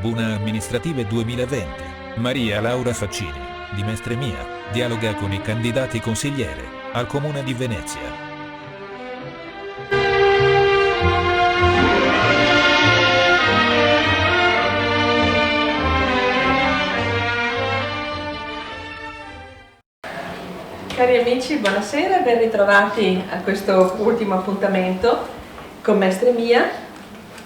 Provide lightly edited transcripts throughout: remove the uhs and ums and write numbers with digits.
Tribuna Amministrative 2020. Maria Laura Faccini, di Mestre Mia, dialoga con i candidati consigliere al Comune di Venezia. Cari amici, buonasera, ben ritrovati a questo ultimo appuntamento con Mestre Mia.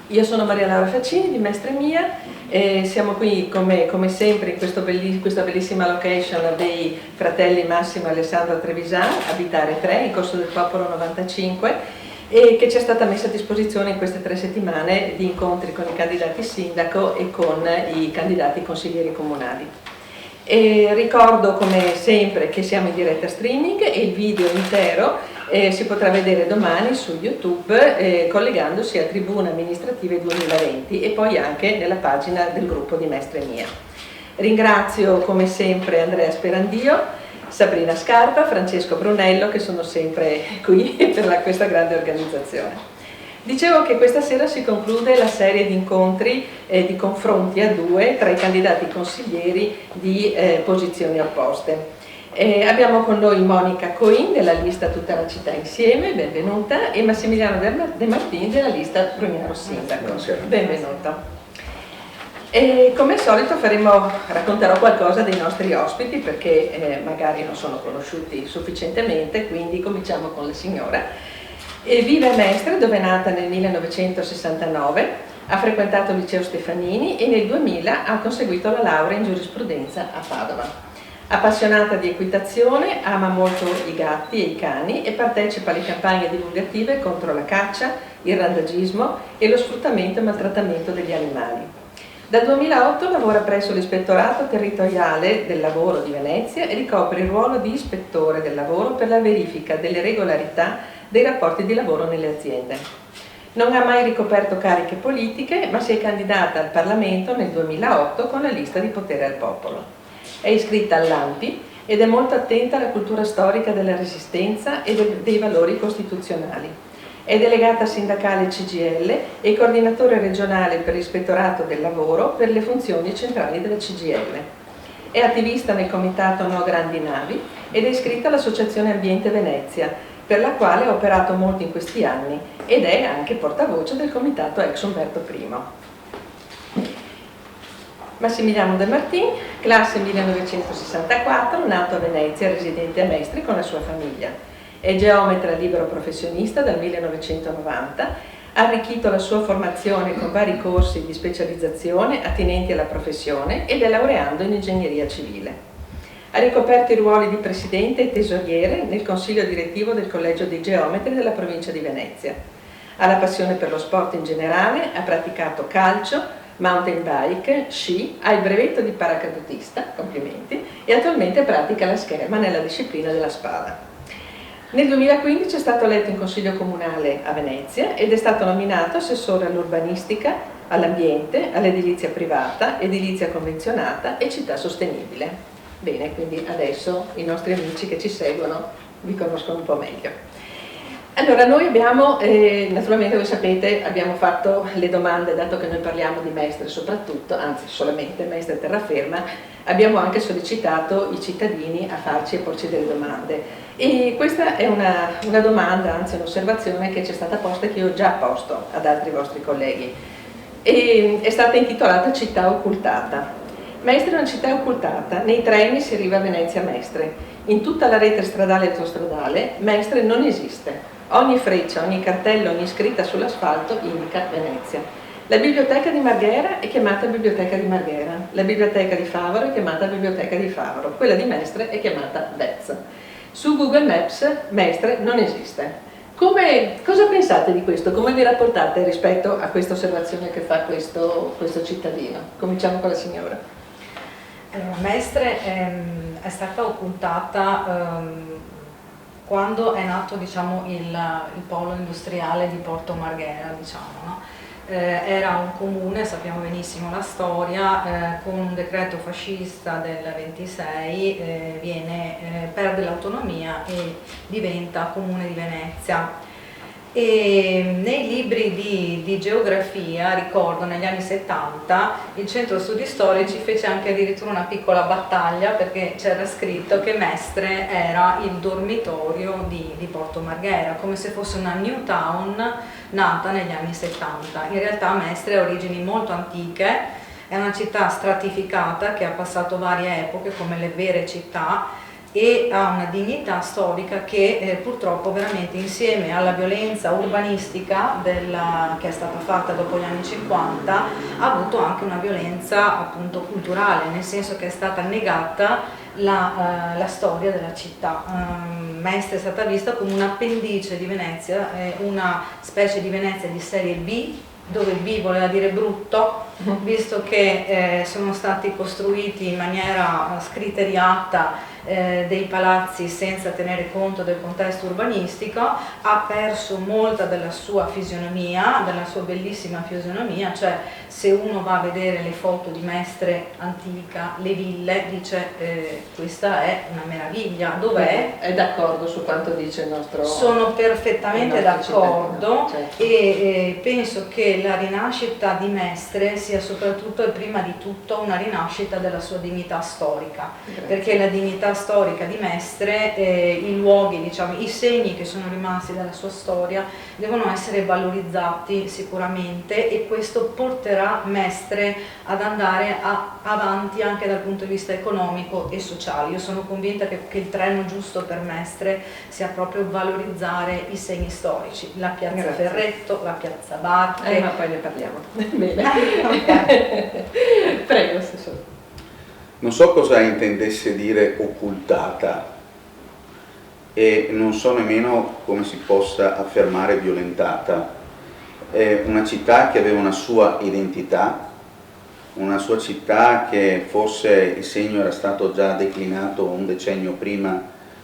Io sono Maria Laura Faccini di Mestre Mia e siamo qui come sempre in questa bellissima location dei fratelli Massimo e Alessandro Trevisan, Abitare 3, in Corso del Popolo 95, e che ci è stata messa a disposizione in queste 3 settimane di incontri con i candidati sindaco e con i candidati consiglieri comunali. E ricordo come sempre che siamo in diretta streaming e il video intero si potrà vedere domani su YouTube collegandosi a Tribuna Amministrative 2020 e poi anche nella pagina del gruppo di Mestre Mia. Ringrazio come sempre Andrea Sperandio, Sabrina Scarpa, Francesco Brunello, che sono sempre qui per questa grande organizzazione. Dicevo che questa sera si conclude la serie di incontri di confronti a 2 tra i candidati consiglieri di posizioni opposte. Abbiamo con noi Monica Coin della lista Tutta la città insieme, benvenuta, e Massimiliano De Martini della lista Brugnaro Sindaco, benvenuto. E come al solito racconterò qualcosa dei nostri ospiti perché magari non sono conosciuti sufficientemente, quindi cominciamo con la signora. Vive a Mestre, dove è nata nel 1969, ha frequentato il liceo Stefanini e nel 2000 ha conseguito la laurea in giurisprudenza a Padova. Appassionata di equitazione, ama molto i gatti e i cani e partecipa alle campagne divulgative contro la caccia, il randagismo e lo sfruttamento e maltrattamento degli animali. Dal 2008 lavora presso l'Ispettorato Territoriale del Lavoro di Venezia e ricopre il ruolo di ispettore del lavoro per la verifica delle regolarità dei rapporti di lavoro nelle aziende. Non ha mai ricoperto cariche politiche, ma si è candidata al Parlamento nel 2008 con la lista di Potere al Popolo. È iscritta all'ANPI ed è molto attenta alla cultura storica della Resistenza e dei valori costituzionali. È delegata sindacale CGIL e coordinatore regionale per l'Ispettorato del Lavoro per le funzioni centrali della CGIL. È attivista nel Comitato No Grandi Navi ed è iscritta all'Associazione Ambiente Venezia, per la quale ha operato molto in questi anni ed è anche portavoce del Comitato Ex Umberto I. Massimiliano De Martini, classe 1964, nato a Venezia, residente a Mestre con la sua famiglia. È geometra libero professionista dal 1990, ha arricchito la sua formazione con vari corsi di specializzazione attinenti alla professione ed è laureando in ingegneria civile. Ha ricoperto i ruoli di presidente e tesoriere nel consiglio direttivo del Collegio dei Geometri della provincia di Venezia. Ha la passione per lo sport in generale, ha praticato calcio, mountain bike, sci, ha il brevetto di paracadutista, complimenti, e attualmente pratica la scherma nella disciplina della spada. Nel 2015 è stato eletto in Consiglio Comunale a Venezia ed è stato nominato assessore all'urbanistica, all'ambiente, all'edilizia privata, edilizia convenzionata e città sostenibile. Bene, quindi adesso i nostri amici che ci seguono vi conoscono un po' meglio. Allora, noi abbiamo, naturalmente voi sapete, abbiamo fatto le domande, dato che noi parliamo di Mestre soprattutto, anzi solamente Mestre e terraferma, abbiamo anche sollecitato i cittadini a farci e porci delle domande. E questa è una domanda, anzi un'osservazione che ci è stata posta e che io ho già posto ad altri vostri colleghi. E è stata intitolata Città occultata. Mestre è una città occultata, nei treni si arriva a Venezia Mestre, in tutta la rete stradale e autostradale Mestre non esiste, ogni freccia, ogni cartello, ogni scritta sull'asfalto indica Venezia. La biblioteca di Marghera è chiamata Biblioteca di Marghera, la biblioteca di Favaro è chiamata Biblioteca di Favaro, quella di Mestre è chiamata Vez. Su Google Maps Mestre non esiste. Cosa pensate di questo? Come vi rapportate rispetto a questa osservazione che fa questo cittadino? Cominciamo con la signora. Mestre è stata occultata quando è nato, diciamo, il polo industriale di Porto Marghera, diciamo, no? Era un comune, sappiamo benissimo la storia, con un decreto fascista del 26 perde l'autonomia e diventa comune di Venezia. E nei libri di geografia, ricordo negli anni 70, il Centro Studi Storici fece anche addirittura una piccola battaglia perché c'era scritto che Mestre era il dormitorio di Porto Marghera, come se fosse una new town nata negli anni 70. In realtà Mestre ha origini molto antiche, è una città stratificata che ha passato varie epoche come le vere città, e ha una dignità storica che purtroppo veramente, insieme alla violenza urbanistica che è stata fatta dopo gli anni 50, ha avuto anche una violenza appunto culturale, nel senso che è stata negata la storia della città. Mestre è stata vista come un appendice di Venezia, una specie di Venezia di serie B, dove B voleva dire brutto, visto che sono stati costruiti in maniera scriteriata dei palazzi senza tenere conto del contesto urbanistico, ha perso molta della sua fisionomia, della sua bellissima fisionomia, cioè se uno va a vedere le foto di Mestre antica, le ville, dice questa è una meraviglia, dov'è? È d'accordo su quanto dice il nostro... Sono perfettamente d'accordo, certo. E penso che la rinascita di Mestre sia soprattutto e prima di tutto una rinascita della sua dignità storica. Grazie. Perché la dignità storica di Mestre, i luoghi, diciamo, i segni che sono rimasti dalla sua storia devono essere valorizzati sicuramente, e questo porterà Mestre ad andare avanti anche dal punto di vista economico e sociale. Io sono convinta che il treno giusto per Mestre sia proprio valorizzare i segni storici, la piazza Grazie. Ferretto, la piazza Barche. Ma poi ne parliamo. Bene. Okay. Prego, Assessore. Non so cosa intendesse dire occultata e non so nemmeno come si possa affermare violentata. È una città che aveva una sua identità, una sua città che forse il segno era stato già declinato un decennio prima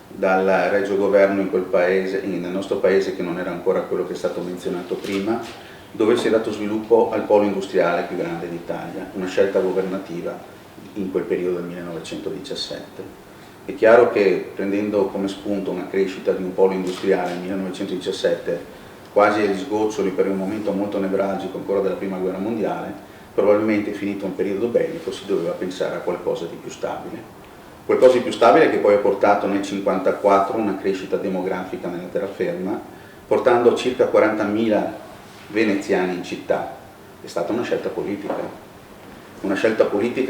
dal Regio Governo in quel paese, nel nostro paese, che non era ancora quello che è stato menzionato prima, dove si è dato sviluppo al polo industriale più grande d'Italia, una scelta governativa in quel periodo del 1917. È chiaro che, prendendo come spunto una crescita di un polo industriale nel 1917, quasi agli sgoccioli per un momento molto nevralgico ancora della Prima Guerra Mondiale, probabilmente finito un periodo bellico si doveva pensare a qualcosa di più stabile. Qualcosa di più stabile che poi ha portato nel 1954 una crescita demografica nella terraferma, portando circa 40.000 veneziani in città. È stata una scelta politica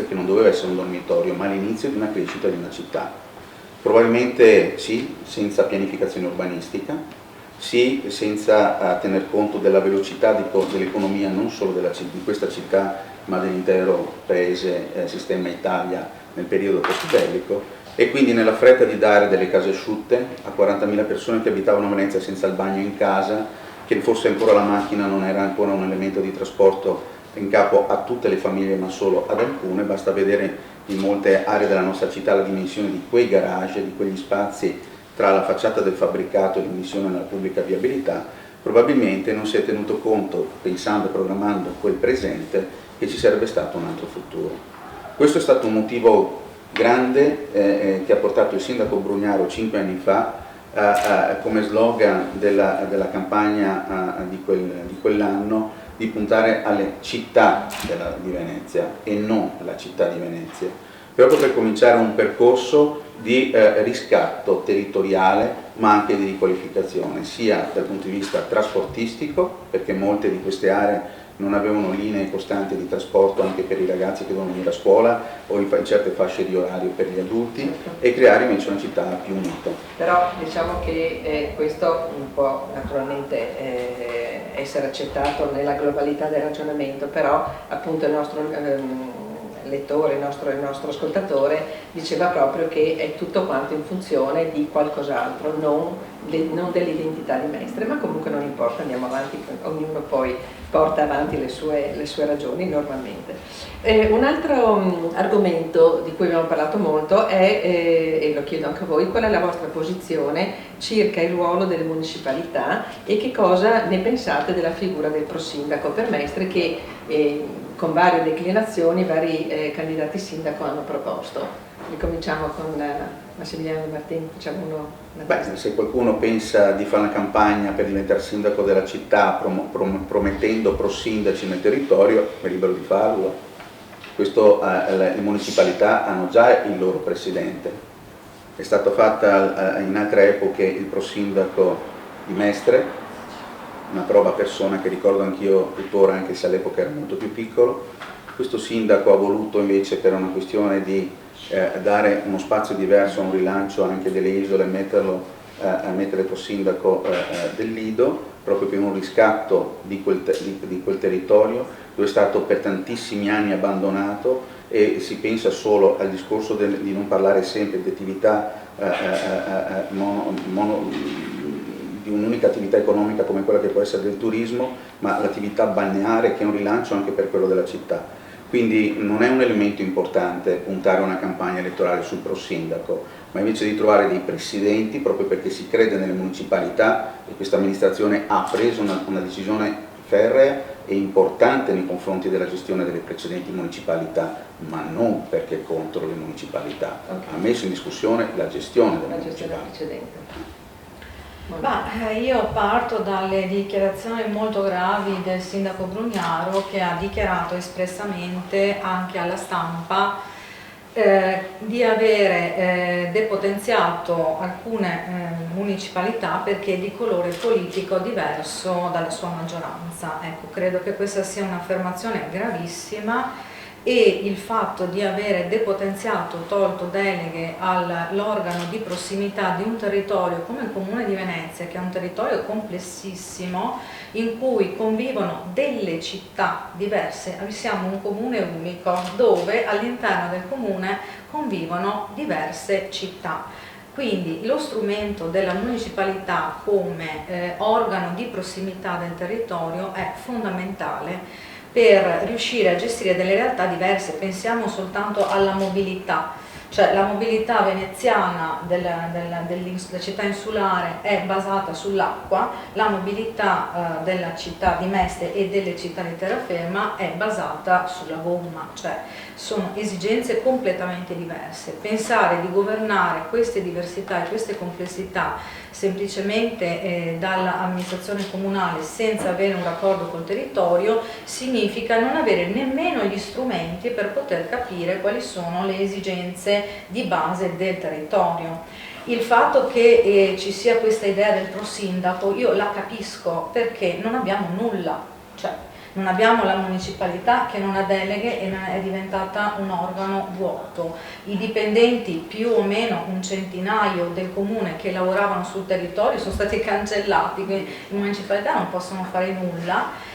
che non doveva essere un dormitorio, ma l'inizio di una crescita di una città. Probabilmente sì, senza pianificazione urbanistica, sì, senza tener conto della velocità dell'economia non solo di questa città, ma dell'intero paese, sistema Italia nel periodo post-bellico, e quindi nella fretta di dare delle case asciutte a 40.000 persone che abitavano a Venezia senza il bagno in casa, che forse ancora la macchina non era ancora un elemento di trasporto in capo a tutte le famiglie ma solo ad alcune. Basta vedere in molte aree della nostra città la dimensione di quei garage, di quegli spazi tra la facciata del fabbricato e l'immissione nella pubblica viabilità. Probabilmente non si è tenuto conto, pensando e programmando quel presente, che ci sarebbe stato un altro futuro. Questo è stato un motivo grande che ha portato il sindaco Brugnaro 5 anni fa come slogan della campagna di quell'anno, di puntare alle città di Venezia e non alla città di Venezia, proprio per cominciare un percorso di riscatto territoriale, ma anche di riqualificazione, sia dal punto di vista trasportistico, perché molte di queste aree non avevano linee costanti di trasporto anche per i ragazzi che dovevano venire a scuola o in certe fasce di orario per gli adulti, e creare invece una città più unita. Però diciamo che questo un po' naturalmente essere accettato nella globalità del ragionamento, però appunto il nostro lettore, il nostro ascoltatore diceva proprio che è tutto quanto in funzione di qualcos'altro, non dell'identità di Mestre, ma comunque non importa, andiamo avanti, ognuno poi porta avanti le sue ragioni normalmente. Un altro argomento di cui abbiamo parlato molto è, e lo chiedo anche a voi, qual è la vostra posizione circa il ruolo delle municipalità e che cosa ne pensate della figura del prosindaco per Mestre, che con varie declinazioni vari candidati sindaco hanno proposto. Ricominciamo con Massimiliano Martini, facciamo una Beh, se qualcuno pensa di fare una campagna per diventare sindaco della città promettendo pro-sindaci nel territorio, è libero di farlo. Le municipalità hanno già il loro presidente. È stato fatto in altre epoche il pro-sindaco di Mestre, una prova persona che ricordo anch'io tuttora, anche se all'epoca era molto più piccolo. Questo sindaco ha voluto invece, per una questione di dare uno spazio diverso, un rilancio anche delle isole, mettere il sindaco del Lido, proprio per un riscatto di quel territorio dove è stato per tantissimi anni abbandonato, e si pensa solo al discorso di non parlare sempre di attività di un'unica attività economica come quella che può essere del turismo, ma l'attività balneare, che è un rilancio anche per quello della città. Quindi non è un elemento importante puntare una campagna elettorale sul pro-sindaco, ma invece di trovare dei presidenti, proprio perché si crede nelle municipalità e questa amministrazione ha preso una decisione ferrea e importante nei confronti della gestione delle precedenti municipalità, ma non perché è contro le municipalità, ha messo in discussione la gestione delle municipalità. precedente. Io parto dalle dichiarazioni molto gravi del sindaco Brugnaro, che ha dichiarato espressamente anche alla stampa di avere depotenziato alcune municipalità perché di colore politico diverso dalla sua maggioranza. Ecco, credo che questa sia un'affermazione gravissima, e il fatto di avere depotenziato, tolto deleghe all'organo di prossimità di un territorio come il Comune di Venezia, che è un territorio complessissimo in cui convivono delle città diverse. Siamo un comune unico dove all'interno del comune convivono diverse città. Quindi lo strumento della municipalità come organo di prossimità del territorio è fondamentale per riuscire a gestire delle realtà diverse. Pensiamo soltanto alla mobilità, cioè la mobilità veneziana della città insulare è basata sull'acqua, la mobilità della città di Mestre e delle città di terraferma è basata sulla gomma, cioè sono esigenze completamente diverse. Pensare di governare queste diversità e queste complessità semplicemente dall'amministrazione comunale senza avere un raccordo col territorio significa non avere nemmeno gli strumenti per poter capire quali sono le esigenze di base del territorio. Il fatto che ci sia questa idea del pro-sindaco io la capisco, perché non abbiamo nulla, cioè non abbiamo la municipalità che non ha deleghe e è diventata un organo vuoto. I dipendenti, più o meno un centinaio del comune che lavoravano sul territorio, sono stati cancellati, quindi le municipalità non possono fare nulla.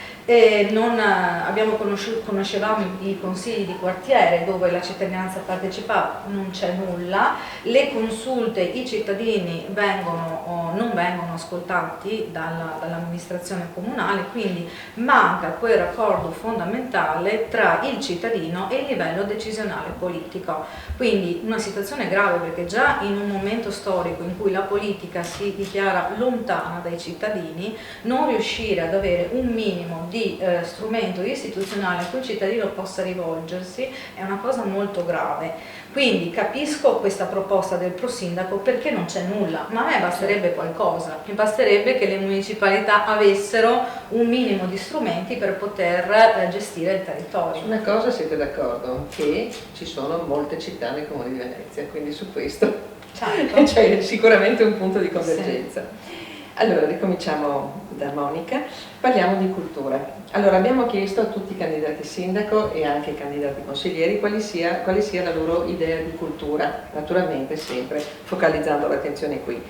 Conoscevamo i consigli di quartiere dove la cittadinanza partecipava, non c'è nulla, le consulte, i cittadini non vengono ascoltati dall'amministrazione comunale, quindi manca quel raccordo fondamentale tra il cittadino e il livello decisionale politico. Quindi una situazione grave, perché già in un momento storico in cui la politica si dichiara lontana dai cittadini, non riuscire ad avere un minimo di strumento istituzionale a cui il cittadino possa rivolgersi è una cosa molto grave. Quindi capisco questa proposta del pro-sindaco perché non c'è nulla, ma a me basterebbe qualcosa, mi basterebbe che le municipalità avessero un minimo di strumenti per poter gestire il territorio. Una cosa siete d'accordo? Che ci sono molte città nel Comune di Venezia, quindi su questo certo. c'è sicuramente un punto di convergenza. Sì. Allora, ricominciamo da Monica, parliamo di cultura. Allora, abbiamo chiesto a tutti i candidati sindaco e anche ai candidati consiglieri quale sia la loro idea di cultura, naturalmente sempre focalizzando l'attenzione qui,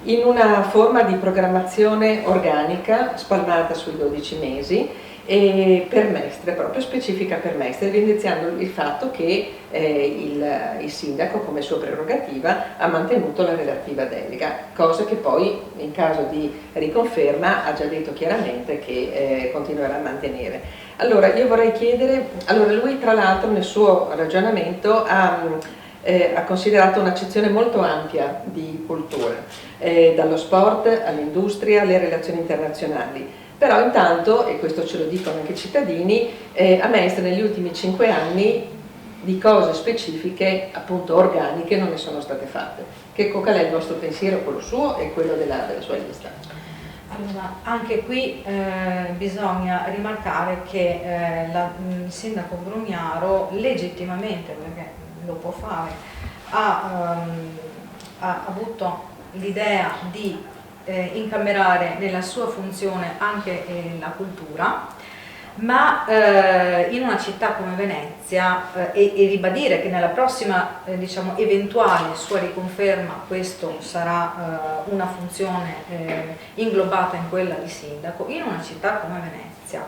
in una forma di programmazione organica spalmata sui 12 mesi e per Mestre, proprio specifica per Mestre, evidenziando il fatto che il sindaco come sua prerogativa ha mantenuto la relativa delega, cosa che poi in caso di riconferma ha già detto chiaramente che continuerà a mantenere. Allora io vorrei chiedere, lui tra l'altro nel suo ragionamento ha considerato un'accezione molto ampia di cultura, dallo sport all'industria alle relazioni internazionali. Però intanto, e questo ce lo dicono anche i cittadini, a Mestre negli ultimi 5 anni di cose specifiche, appunto organiche, non ne sono state fatte. Qual è il vostro pensiero, quello suo e quello della sua lista? Allora, anche qui bisogna rimarcare che il sindaco Brugnaro legittimamente, perché lo può fare, ha avuto l'idea di incamerare nella sua funzione anche la cultura, ma in una città come Venezia e ribadire che nella prossima diciamo, eventuale sua riconferma questo sarà una funzione inglobata in quella di sindaco, in una città come Venezia,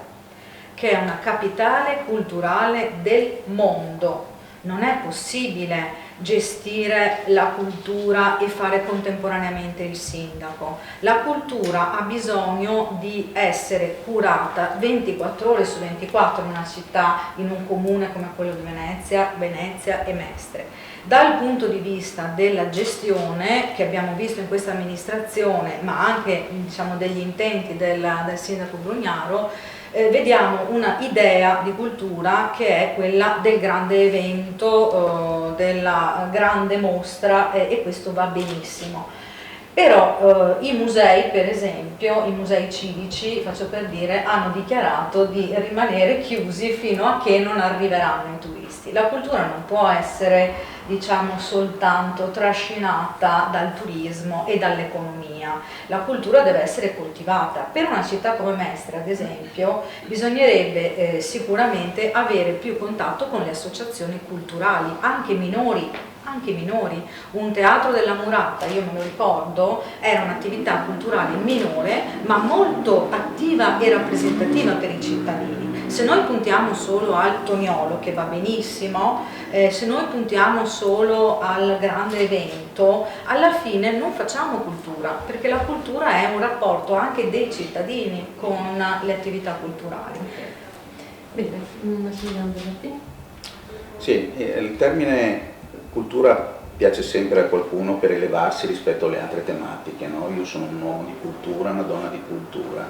che è una capitale culturale del mondo. Non è possibile gestire la cultura e fare contemporaneamente il sindaco. La cultura ha bisogno di essere curata 24 ore su 24 in una città, in un comune come quello di Venezia e Mestre. Dal punto di vista della gestione che abbiamo visto in questa amministrazione, ma anche diciamo, degli intenti del sindaco Brugnaro, vediamo una idea di cultura che è quella del grande evento, della grande mostra e questo va benissimo. Però i musei, per esempio, i musei civici, faccio per dire, hanno dichiarato di rimanere chiusi fino a che non arriveranno i turisti. La cultura non può essere, diciamo, soltanto trascinata dal turismo e dall'economia. La cultura deve essere coltivata. Per una città come Mestre, ad esempio, bisognerebbe sicuramente avere più contatto con le associazioni culturali, anche minori. Un teatro della Murata, io me lo ricordo, era un'attività culturale minore ma molto attiva e rappresentativa per i cittadini. Se noi puntiamo solo al Toniolo, che va benissimo, se noi puntiamo solo al grande evento, alla fine non facciamo cultura, perché la cultura è un rapporto anche dei cittadini con le attività culturali. Bene, una signora Berrettini? Sì, il termine cultura piace sempre a qualcuno per elevarsi rispetto alle altre tematiche, no? Io sono un uomo di cultura, una donna di cultura.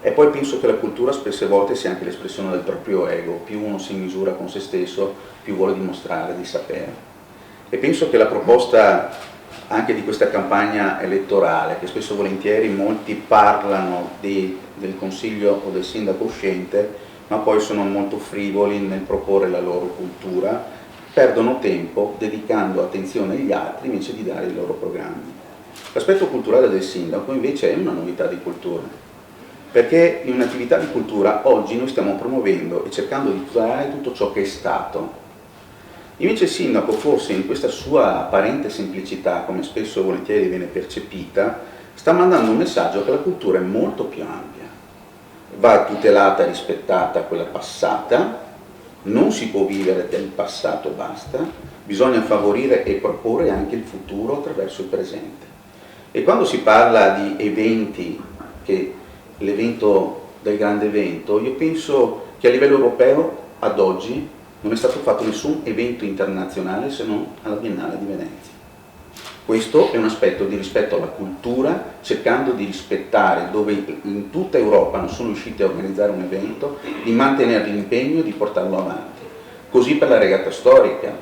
E poi penso che la cultura spesse volte sia anche l'espressione del proprio ego, più uno si misura con se stesso, più vuole dimostrare di sapere. E penso che la proposta anche di questa campagna elettorale, che spesso volentieri molti parlano del consiglio o del sindaco uscente, ma poi sono molto frivoli nel proporre la loro cultura, perdono tempo dedicando attenzione agli altri invece di dare i loro programmi. L'aspetto culturale del sindaco invece è una novità di cultura, perché in un'attività di cultura oggi noi stiamo promuovendo e cercando di tutelare tutto ciò che è stato. Invece il sindaco, forse in questa sua apparente semplicità, come spesso e volentieri viene percepita, sta mandando un messaggio che la cultura è molto più ampia. Va tutelata e rispettata quella passata, non si può vivere del passato e basta, bisogna favorire e proporre anche il futuro attraverso il presente. E quando si parla di eventi, che l'evento del grande evento, io penso che a livello europeo ad oggi non è stato fatto nessun evento internazionale se non alla Biennale di Venezia. Questo è un aspetto di rispetto alla cultura, cercando di rispettare, dove in tutta Europa non sono riusciti a organizzare un evento, di mantenere l'impegno e di portarlo avanti. Così per la regata storica,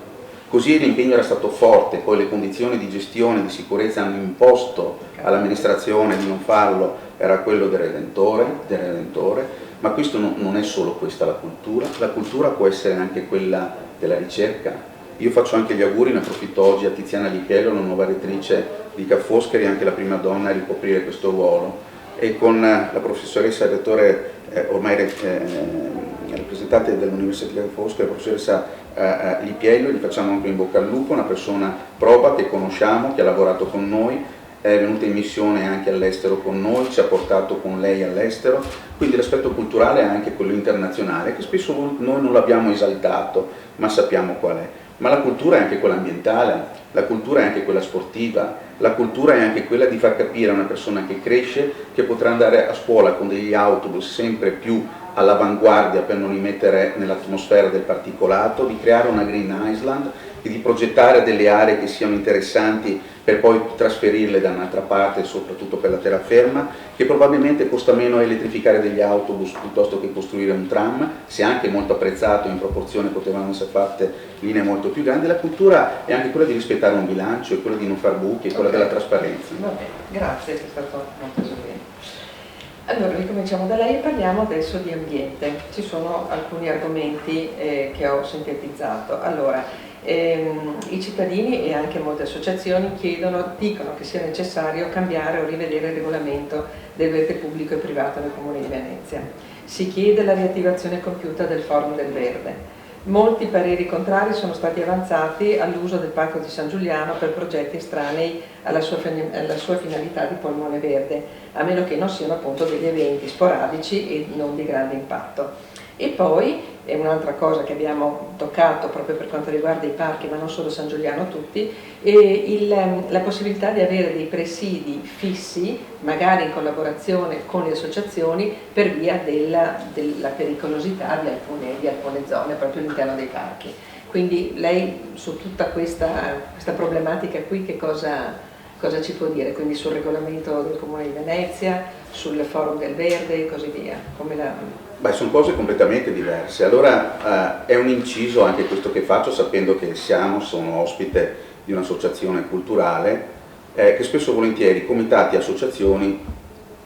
così l'impegno era stato forte, poi le condizioni di gestione e di sicurezza hanno imposto all'amministrazione di non farlo, era quello del Redentore, ma questo non è solo questa la cultura può essere anche quella della ricerca. Io faccio anche gli auguri, ne approfitto oggi a Tiziana Lipiello, la nuova rettrice di Ca' Foscari, anche la prima donna a ricoprire questo ruolo. E con la professoressa rettore, ormai rappresentante dell'Università di Ca' Foscari, la professoressa Lipiello, gli facciamo anche in bocca al lupo, una persona proba che conosciamo, che ha lavorato con noi, è venuta in missione anche all'estero con noi, ci ha portato con lei all'estero, quindi l'aspetto culturale è anche quello internazionale, che spesso noi non l'abbiamo esaltato, ma sappiamo qual è. Ma la cultura è anche quella ambientale, la cultura è anche quella sportiva, la cultura è anche quella di far capire a una persona che cresce che potrà andare a scuola con degli autobus sempre più all'avanguardia per non immettere nell'atmosfera del particolato, di creare una Green Island e di progettare delle aree che siano interessanti per poi trasferirle da un'altra parte, soprattutto per la terraferma, che probabilmente costa meno elettrificare degli autobus piuttosto che costruire un tram, se anche molto apprezzato, in proporzione potevano essere fatte linee molto più grandi. La cultura è anche quella di rispettare un bilancio, è quella di non far buchi, è quella della trasparenza. Va bene, grazie, è stato molto esauriente. Allora, ricominciamo da lei e parliamo adesso di ambiente. Ci sono alcuni argomenti che ho sintetizzato. Allora, i cittadini e anche molte associazioni dicono che sia necessario cambiare o rivedere il regolamento del verde pubblico e privato nel Comune di Venezia. Si chiede la riattivazione compiuta del Forum del Verde. Molti pareri contrari sono stati avanzati all'uso del Parco di San Giuliano per progetti estranei alla sua finalità di polmone verde, a meno che non siano appunto degli eventi sporadici e non di grande impatto. E poi, è un'altra cosa che abbiamo toccato proprio per quanto riguarda i parchi, ma non solo San Giuliano, tutti, la possibilità di avere dei presidi fissi, magari in collaborazione con le associazioni, per via della pericolosità di alcune zone proprio all'interno dei parchi. Quindi lei su tutta questa problematica qui che cosa ci può dire? Quindi sul regolamento del Comune di Venezia, sul Forum del Verde e così via? Beh, sono cose completamente diverse. Allora è un inciso anche questo che faccio, sapendo che sono ospite di un'associazione culturale che spesso e volentieri comitati e associazioni,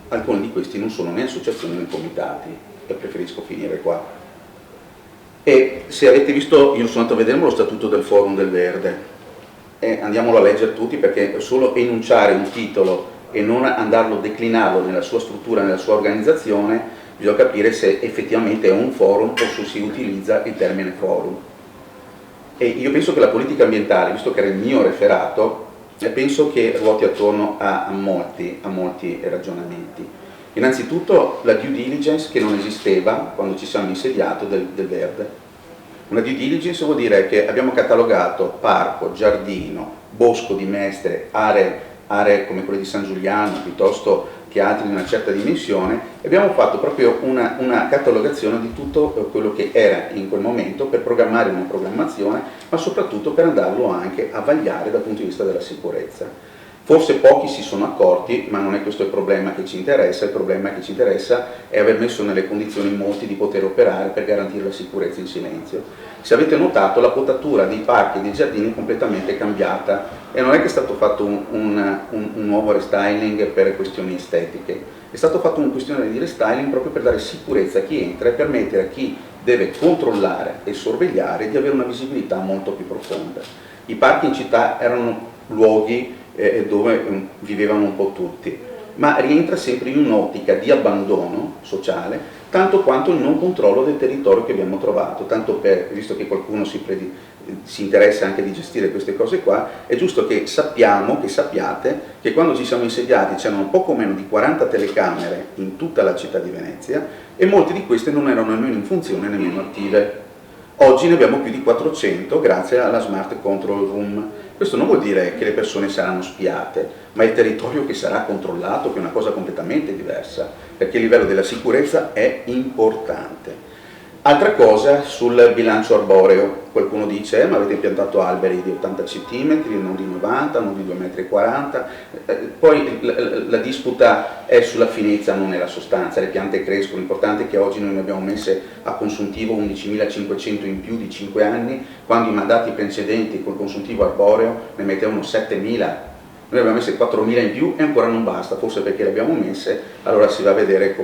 alcuni di questi non sono né associazioni né comitati, e preferisco finire qua. E se avete visto, io sono andato a vedere lo statuto del Forum del Verde, e andiamolo a leggere tutti, perché solo enunciare un titolo e non andarlo a declinarlo nella sua struttura, nella sua organizzazione, bisogna capire se effettivamente è un forum o se si utilizza il termine forum. E io penso che la politica ambientale, visto che era il mio referato, penso che ruoti attorno a molti ragionamenti. Innanzitutto la due diligence che non esisteva quando ci siamo insediati del verde. Una due diligence vuol dire che abbiamo catalogato parco, giardino, bosco di Mestre, aree come quelle di San Giuliano, piuttosto che altri di una certa dimensione, e abbiamo fatto proprio una catalogazione di tutto quello che era in quel momento per programmare una programmazione, ma soprattutto per andarlo anche a vagliare dal punto di vista della sicurezza. Forse pochi si sono accorti, ma non è questo il problema che ci interessa. Il problema che ci interessa è aver messo nelle condizioni molti di poter operare per garantire la sicurezza in silenzio. Se avete notato, la potatura dei parchi e dei giardini è completamente cambiata, e non è che è stato fatto un nuovo restyling per questioni estetiche, è stato fatto una questione di restyling proprio per dare sicurezza a chi entra e permettere a chi deve controllare e sorvegliare di avere una visibilità molto più profonda. I parchi in città erano luoghi dove vivevano un po' tutti, ma rientra sempre in un'ottica di abbandono sociale, tanto quanto il non controllo del territorio che abbiamo trovato. Tanto visto che qualcuno si interessa anche di gestire queste cose qua, è giusto che sappiate che quando ci siamo insediati c'erano poco meno di 40 telecamere in tutta la città di Venezia, e molte di queste non erano nemmeno in funzione, nemmeno attive. Oggi ne abbiamo più di 400 grazie alla Smart Control Room. Questo non vuol dire che le persone saranno spiate, ma è il territorio che sarà controllato, che è una cosa completamente diversa, perché il livello della sicurezza è importante. Altra cosa sul bilancio arboreo. Qualcuno dice ma avete piantato alberi di 80 cm, non di 90, non di 2,40 m. Poi la disputa è sulla finezza, non nella sostanza. Le piante crescono, l'importante è che oggi noi ne abbiamo messe a consuntivo 11.500 in più di 5 anni, quando i mandati precedenti col consuntivo arboreo ne mettevano 7.000. Noi abbiamo messe 4.000 in più e ancora non basta, forse perché le abbiamo messe, allora si va a vedere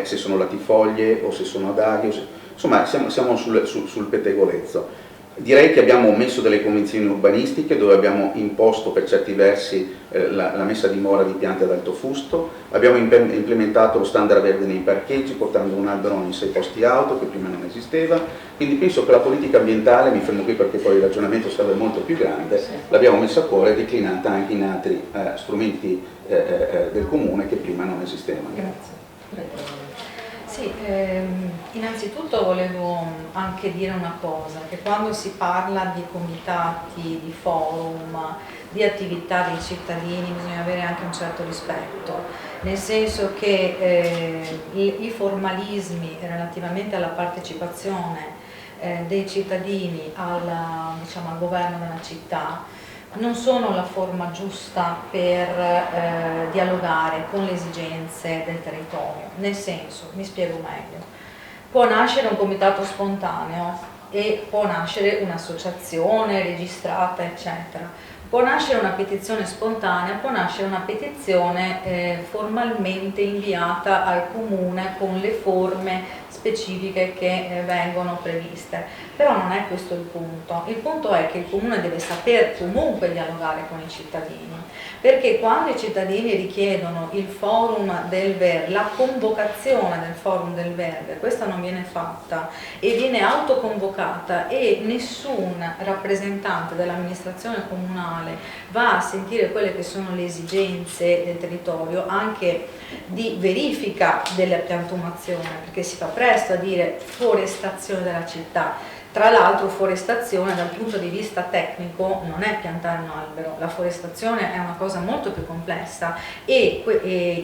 se sono latifoglie o se sono adaghi, insomma siamo sul pettegolezzo. Direi che abbiamo messo delle convenzioni urbanistiche dove abbiamo imposto per certi versi la messa a dimora di piante ad alto fusto, abbiamo implementato lo standard verde nei parcheggi portando un albero ogni 6 posti auto che prima non esisteva, quindi penso che la politica ambientale, mi fermo qui perché poi il ragionamento sarebbe molto più grande, l'abbiamo messa a cuore e declinata anche in altri strumenti del comune che prima non esistevano. Grazie. Sì, innanzitutto volevo anche dire una cosa, che quando si parla di comitati, di forum, di attività dei cittadini bisogna avere anche un certo rispetto, nel senso che i formalismi relativamente alla partecipazione dei cittadini diciamo, al governo della città non sono la forma giusta per dialogare con le esigenze del territorio. Nel senso, mi spiego meglio, può nascere un comitato spontaneo e può nascere un'associazione registrata, eccetera. Può nascere una petizione spontanea, può nascere una petizione formalmente inviata al comune con le forme specifiche che vengono previste, però non è questo il punto. Il punto è che il comune deve saper comunque dialogare con i cittadini, perché quando i cittadini richiedono il forum del verde, la convocazione del forum del verde, questa non viene fatta e viene autoconvocata e nessun rappresentante dell'amministrazione comunale va a sentire quelle che sono le esigenze del territorio, anche di verifica della piantumazione, perché si fa presto a dire forestazione della città. Tra l'altro forestazione dal punto di vista tecnico non è piantare un albero, la forestazione è una cosa molto più complessa e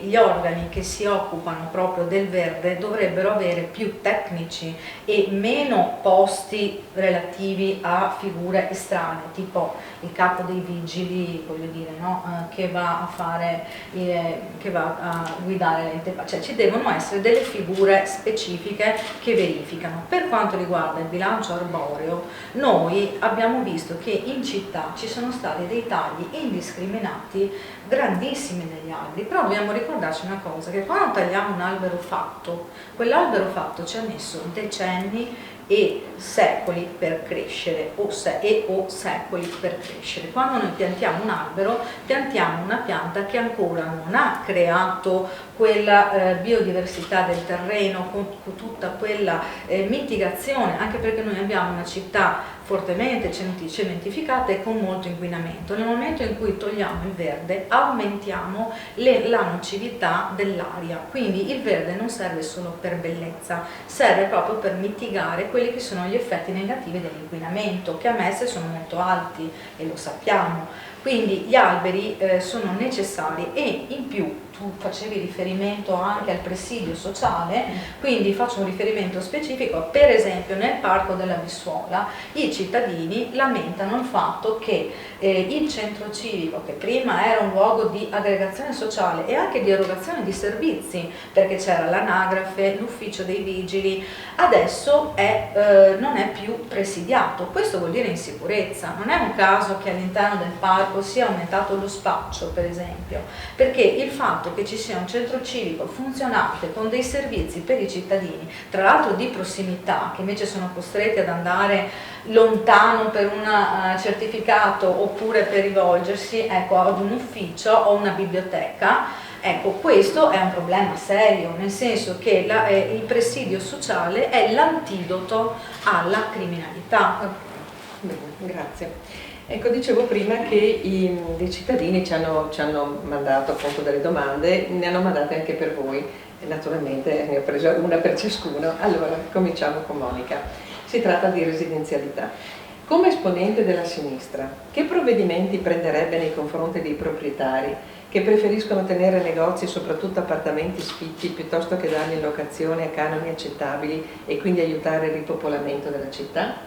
gli organi che si occupano proprio del verde dovrebbero avere più tecnici e meno posti relativi a figure estranee, tipo il capo dei vigili, voglio dire, no? Che va a guidare l'ente, cioè ci devono essere delle figure specifiche che verificano. Per quanto riguarda il bilancio arboreo, noi abbiamo visto che in città ci sono stati dei tagli indiscriminati grandissimi negli alberi, però dobbiamo ricordarci una cosa, che quando tagliamo un albero fatto, quell'albero fatto ci ha messo decenni e secoli per crescere o secoli per crescere. Quando noi piantiamo un albero, piantiamo una pianta che ancora non ha creato quella biodiversità del terreno, con tutta quella mitigazione, anche perché noi abbiamo una città fortemente cementificata e con molto inquinamento. Nel momento in cui togliamo il verde aumentiamo la nocività dell'aria, quindi il verde non serve solo per bellezza, serve proprio per mitigare quelli che sono gli effetti negativi dell'inquinamento, che a Mestre sono molto alti e lo sappiamo. Quindi gli alberi sono necessari e in più tu facevi riferimento anche al presidio sociale, quindi faccio un riferimento specifico, per esempio nel Parco della Bissuola i cittadini lamentano il fatto che il centro civico, che prima era un luogo di aggregazione sociale e anche di erogazione di servizi, perché c'era l'anagrafe, l'ufficio dei vigili, adesso non è più presidiato. Questo vuol dire insicurezza. Non è un caso che all'interno del parco sia aumentato lo spaccio, per esempio, perché il fatto che ci sia un centro civico funzionante con dei servizi per i cittadini, tra l'altro di prossimità, che invece sono costretti ad andare lontano per un certificato oppure per rivolgersi, ecco, ad un ufficio o una biblioteca. Ecco, questo è un problema serio, nel senso che il presidio sociale è l'antidoto alla criminalità. Bene, grazie. Ecco, dicevo prima che i cittadini ci hanno mandato appunto delle domande, ne hanno mandate anche per voi, e naturalmente ne ho presa una per ciascuno. Allora, cominciamo con Monica. Si tratta di residenzialità. Come esponente della sinistra, che provvedimenti prenderebbe nei confronti dei proprietari che preferiscono tenere negozi, soprattutto appartamenti sfitti, piuttosto che darli in locazione a canoni accettabili e quindi aiutare il ripopolamento della città?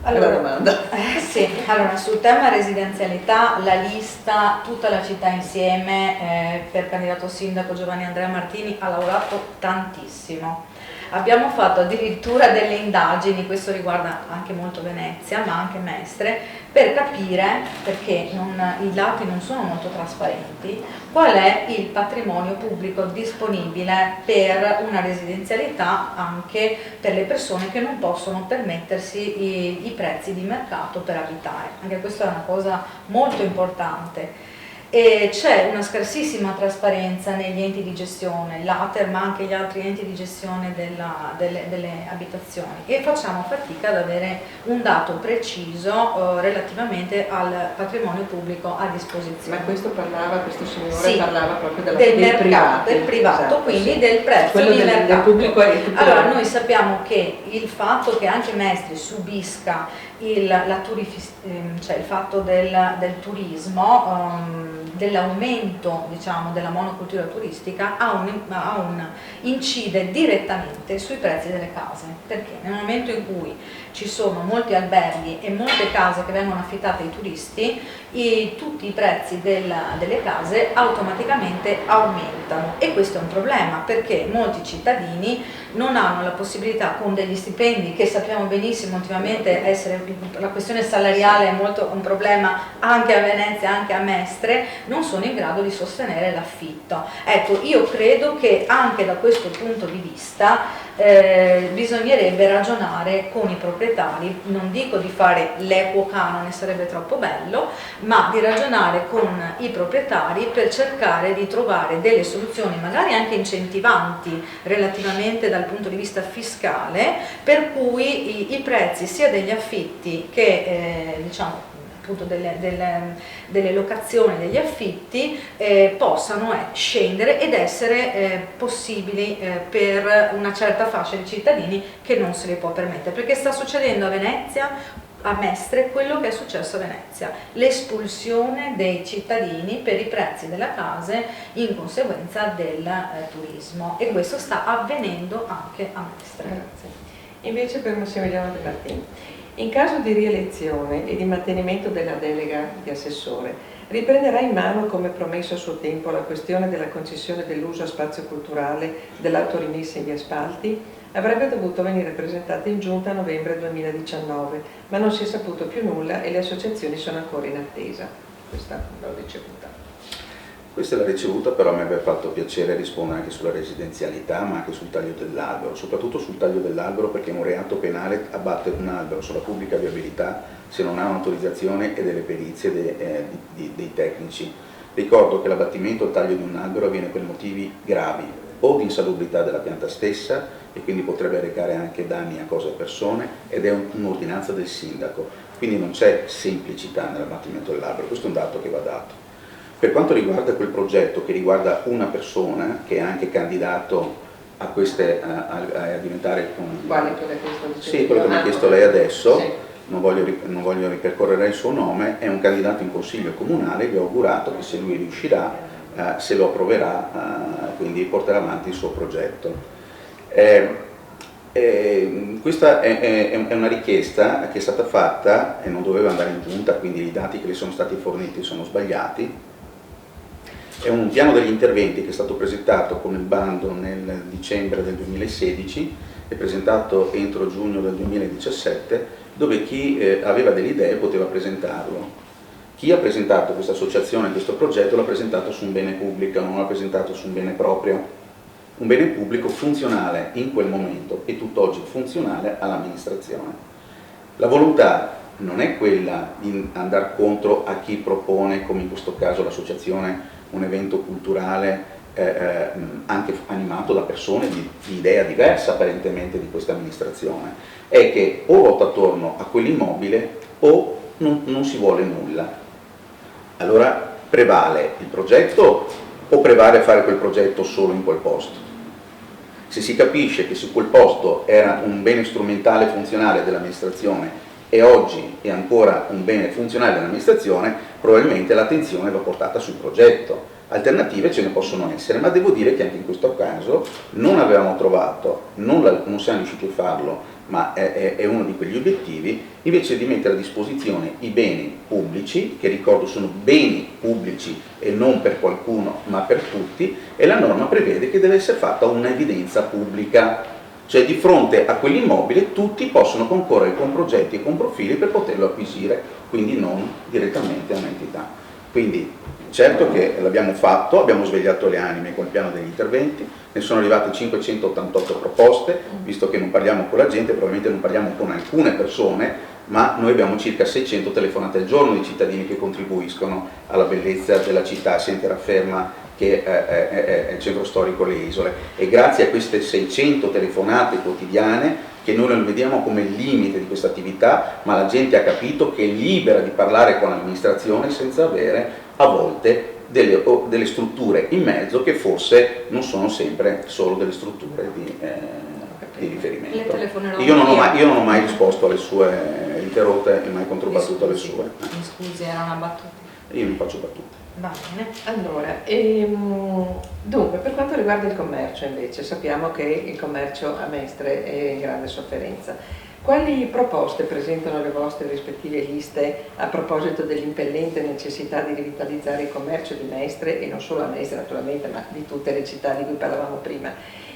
Allora, la domanda. Sì, allora sul tema residenzialità la lista, tutta la città insieme per candidato sindaco Giovanni Andrea Martini ha lavorato tantissimo. Abbiamo fatto addirittura delle indagini, questo riguarda anche molto Venezia ma anche Mestre, per capire, perché i dati non sono molto trasparenti, qual è il patrimonio pubblico disponibile per una residenzialità anche per le persone che non possono permettersi i prezzi di mercato per abitare. Anche questa è una cosa molto importante. E c'è una scarsissima trasparenza negli enti di gestione, l'ATER ma anche gli altri enti di gestione delle abitazioni, e facciamo fatica ad avere un dato preciso relativamente al patrimonio pubblico a disposizione. Ma questo signore sì, parlava proprio del mercato, del privato, esatto, quindi sì. del prezzo quello di mercato. Del pubblico è tutto. Allora noi sappiamo che il fatto che anche Mestre subisca il fatto del turismo dell'aumento, diciamo, della monocultura turistica incide direttamente sui prezzi delle case, perché nel momento in cui ci sono molti alberghi e molte case che vengono affittate ai turisti, tutti i prezzi delle case automaticamente aumentano, e questo è un problema perché molti cittadini non hanno la possibilità, con degli stipendi che sappiamo benissimo ultimamente essere, la questione salariale è molto un problema anche a Venezia, anche a Mestre, non sono in grado di sostenere l'affitto. Ecco, io credo che anche da questo punto di vista bisognerebbe ragionare con i proprietari, non dico di fare l'equo canone, sarebbe troppo bello, ma di ragionare con i proprietari per cercare di trovare delle soluzioni magari anche incentivanti relativamente dal punto di vista fiscale, per cui i prezzi sia degli affitti che diciamo appunto delle locazioni, degli affitti possano scendere ed essere possibili per una certa fascia di cittadini che non se li può permettere, perché sta succedendo a Venezia, a Mestre, quello che è successo a Venezia, l'espulsione dei cittadini per i prezzi della case in conseguenza del turismo, e questo sta avvenendo anche a Mestre. Grazie. Invece per Massimiliano De Martini, in caso di rielezione e di mantenimento della delega di assessore, riprenderà in mano, come promesso a suo tempo, la questione della concessione dell'uso a spazio culturale dell'autorimessa in via Spalti? Avrebbe dovuto venire presentata in giunta a novembre 2019, ma non si è saputo più nulla e le associazioni sono ancora in attesa. Questa l'ho ricevuta. Questa l'ha ricevuta, però a me avrebbe fatto piacere rispondere anche sulla residenzialità, ma anche sul taglio dell'albero, soprattutto sul taglio dell'albero, perché è un reato penale abbattere un albero sulla pubblica viabilità se non ha un'autorizzazione e delle perizie dei tecnici. Ricordo che l'abbattimento o il taglio di un albero avviene per motivi gravi o di insalubrità della pianta stessa, e quindi potrebbe recare anche danni a cose e persone, ed è un'ordinanza del sindaco, quindi non c'è semplicità nell'abbattimento dell'albero, questo è un dato che va dato. Per quanto riguarda quel progetto che riguarda una persona che è anche candidato a diventare Quale che l'ha chiesto? Sì, quello che mi ha chiesto lei adesso, sì. non voglio ripercorrere il suo nome, è un candidato in consiglio comunale, vi ho augurato che se lui riuscirà, se lo approverà, quindi porterà avanti il suo progetto. Questa è una richiesta che è stata fatta e non doveva andare in giunta, quindi i dati che le sono stati forniti sono sbagliati. È un piano degli interventi che è stato presentato con il bando nel dicembre del 2016 e presentato entro giugno del 2017, dove chi aveva delle idee poteva presentarlo. Chi ha presentato questa associazione, questo progetto, l'ha presentato su un bene pubblico, non l'ha presentato su un bene proprio. Un bene pubblico funzionale in quel momento e tutt'oggi funzionale all'amministrazione. La volontà non è quella di andare contro a chi propone, come in questo caso l'associazione, un evento culturale anche animato da persone di idea diversa apparentemente di questa amministrazione, è che o vota attorno a quell'immobile o non si vuole nulla. Allora prevale il progetto o prevale fare quel progetto solo in quel posto? Se si capisce che su quel posto era un bene strumentale funzionale dell'amministrazione e oggi è ancora un bene funzionale dell'amministrazione, probabilmente l'attenzione va portata sul progetto. Alternative ce ne possono essere, ma devo dire che anche in questo caso non avevamo trovato, non siamo riusciti a farlo, ma è uno di quegli obiettivi, invece di mettere a disposizione i beni pubblici, che ricordo sono beni pubblici e non per qualcuno ma per tutti, e la norma prevede che deve essere fatta un'evidenza pubblica, cioè di fronte a quell'immobile tutti possono concorrere con progetti e con profili per poterlo acquisire, quindi non direttamente a un'entità. Quindi certo che l'abbiamo fatto, abbiamo svegliato le anime col piano degli interventi, ne sono arrivate 588 proposte, visto che non parliamo con la gente, probabilmente non parliamo con alcune persone, ma noi abbiamo circa 600 telefonate al giorno di cittadini che contribuiscono alla bellezza della città, si rafferma che è il centro storico Le Isole, e grazie a queste 600 telefonate quotidiane, che noi non vediamo come il limite di questa attività, ma la gente ha capito che è libera di parlare con l'amministrazione senza avere a volte delle strutture in mezzo, che forse non sono sempre solo delle strutture di riferimento. Io non ho mai risposto alle sue interrotte e mai controbattuto alle sue. Mi scusi, era una battuta. io non faccio battute. Va bene. Allora, dunque, per quanto riguarda il commercio invece, sappiamo che il commercio a Mestre è in grande sofferenza. Quali proposte presentano le vostre rispettive liste a proposito dell'impellente necessità di rivitalizzare il commercio di Mestre, e non solo a Mestre naturalmente, ma di tutte le città di cui parlavamo prima?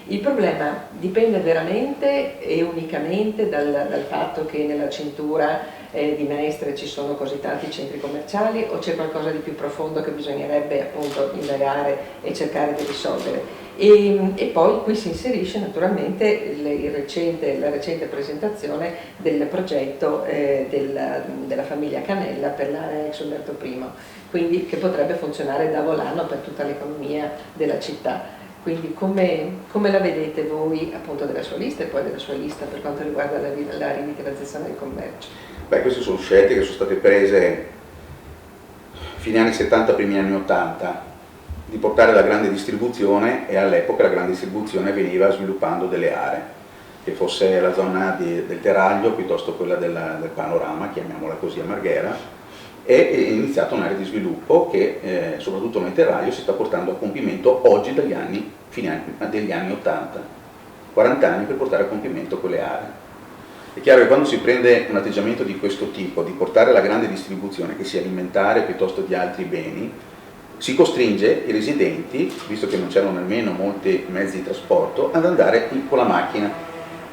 Il problema dipende veramente e unicamente dal fatto che nella cintura di Mestre ci sono così tanti centri commerciali, o c'è qualcosa di più profondo che bisognerebbe appunto indagare e cercare di risolvere? E poi qui si inserisce naturalmente la recente presentazione del progetto della famiglia Cannella per l'area ex Umberto I, quindi che potrebbe funzionare da volano per tutta l'economia della città. Quindi come la vedete voi appunto della sua lista e poi della sua lista per quanto riguarda la rivitalizzazione del commercio? Beh, queste sono scelte che sono state prese fine anni 70, primi anni 80, di portare la grande distribuzione, e all'epoca la grande distribuzione veniva sviluppando delle aree, che fosse la zona del Teraglio piuttosto quella del Panorama, chiamiamola così, a Marghera, e è iniziata un'area di sviluppo che soprattutto nel Teraglio si sta portando a compimento oggi fine degli anni 80, 40 anni per portare a compimento quelle aree. È chiaro che quando si prende un atteggiamento di questo tipo, di portare la grande distribuzione, che sia alimentare piuttosto di altri beni, si costringe i residenti, visto che non c'erano nemmeno molti mezzi di trasporto, ad andare con la macchina.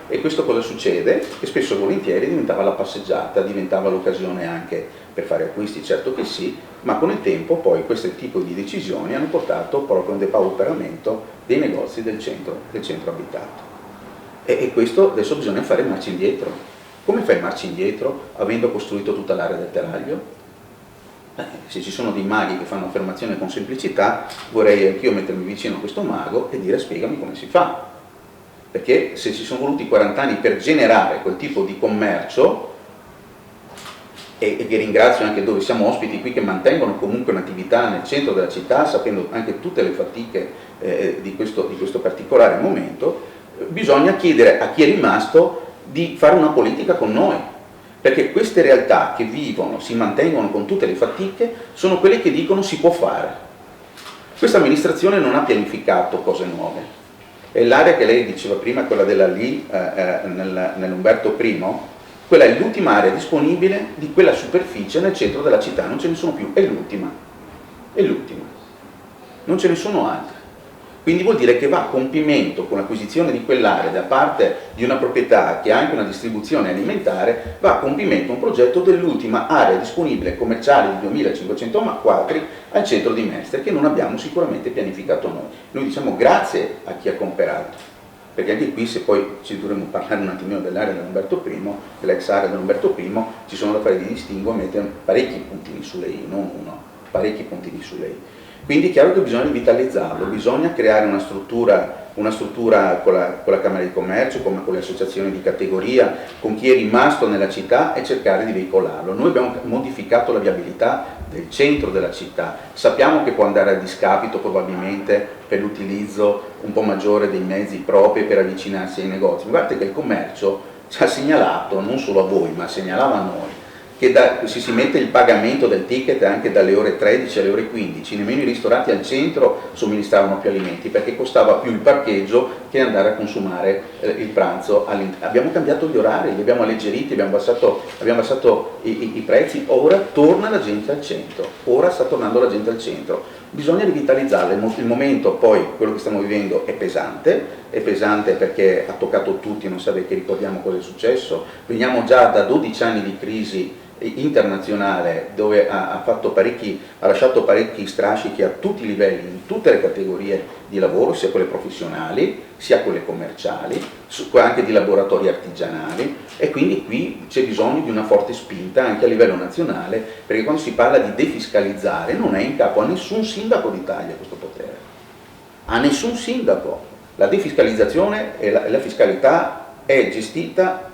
E questo cosa succede? Che spesso e volentieri diventava la passeggiata, diventava l'occasione anche per fare acquisti, certo che sì, ma con il tempo poi questo tipo di decisioni hanno portato proprio a un depauperamento dei negozi del centro abitato. E questo adesso bisogna fare marcia indietro. Come fai marcia indietro avendo costruito tutta l'area del Teraglio? Se ci sono dei maghi che fanno affermazione con semplicità, vorrei anch'io mettermi vicino a questo mago e dire: spiegami come si fa. Perché se ci sono voluti 40 anni per generare quel tipo di commercio, e vi ringrazio anche dove siamo ospiti qui che mantengono comunque un'attività nel centro della città, sapendo anche tutte le fatiche di questo particolare momento, bisogna chiedere a chi è rimasto di fare una politica con noi, perché queste realtà che vivono, si mantengono con tutte le fatiche, sono quelle che dicono si può fare. Questa amministrazione non ha pianificato cose nuove, e l'area che lei diceva prima, quella della lì nell'Umberto I, quella è l'ultima area disponibile di quella superficie nel centro della città, non ce ne sono più, è l'ultima, non ce ne sono altre. Quindi vuol dire che va a compimento con l'acquisizione di quell'area da parte di una proprietà che ha anche una distribuzione alimentare, va a compimento un progetto dell'ultima area disponibile commerciale di 2500 quadri al centro di Mestre, che non abbiamo sicuramente pianificato noi. Noi diciamo grazie a chi ha comperato, perché anche qui, se poi ci dovremmo parlare un attimino dell'area dell'Umberto I, dell'ex area dell'Umberto I, ci sono da fare di distinguo, mettere parecchi puntini su lei, non uno, parecchi puntini su lei. Quindi è chiaro che bisogna rivitalizzarlo, bisogna creare una struttura con la Camera di Commercio, come con le associazioni di categoria, con chi è rimasto nella città, e cercare di veicolarlo. Noi abbiamo modificato la viabilità del centro della città, sappiamo che può andare a discapito probabilmente per l'utilizzo un po' maggiore dei mezzi propri per avvicinarsi ai negozi, ma guardate che il commercio ci ha segnalato, non solo a voi, ma segnalava a noi, che si mette il pagamento del ticket anche dalle ore 13 alle ore 15, nemmeno i ristoranti al centro somministravano più alimenti perché costava più il parcheggio che andare a consumare il pranzo. Abbiamo cambiato gli orari, li abbiamo alleggeriti, abbiamo abbassato i prezzi, ora torna la gente al centro, ora sta tornando la gente al centro. Bisogna rivitalizzarla, il momento poi, quello che stiamo vivendo, è pesante perché ha toccato tutti, non so che ricordiamo cosa è successo, veniamo già da 12 anni di crisi internazionale dove ha lasciato parecchi strascichi a tutti i livelli, in tutte le categorie di lavoro, sia quelle professionali, sia quelle commerciali, anche di laboratori artigianali, e quindi qui c'è bisogno di una forte spinta anche a livello nazionale, perché quando si parla di defiscalizzare non è in capo a nessun sindaco d'Italia questo potere, a nessun sindaco. La defiscalizzazione e la fiscalità è gestita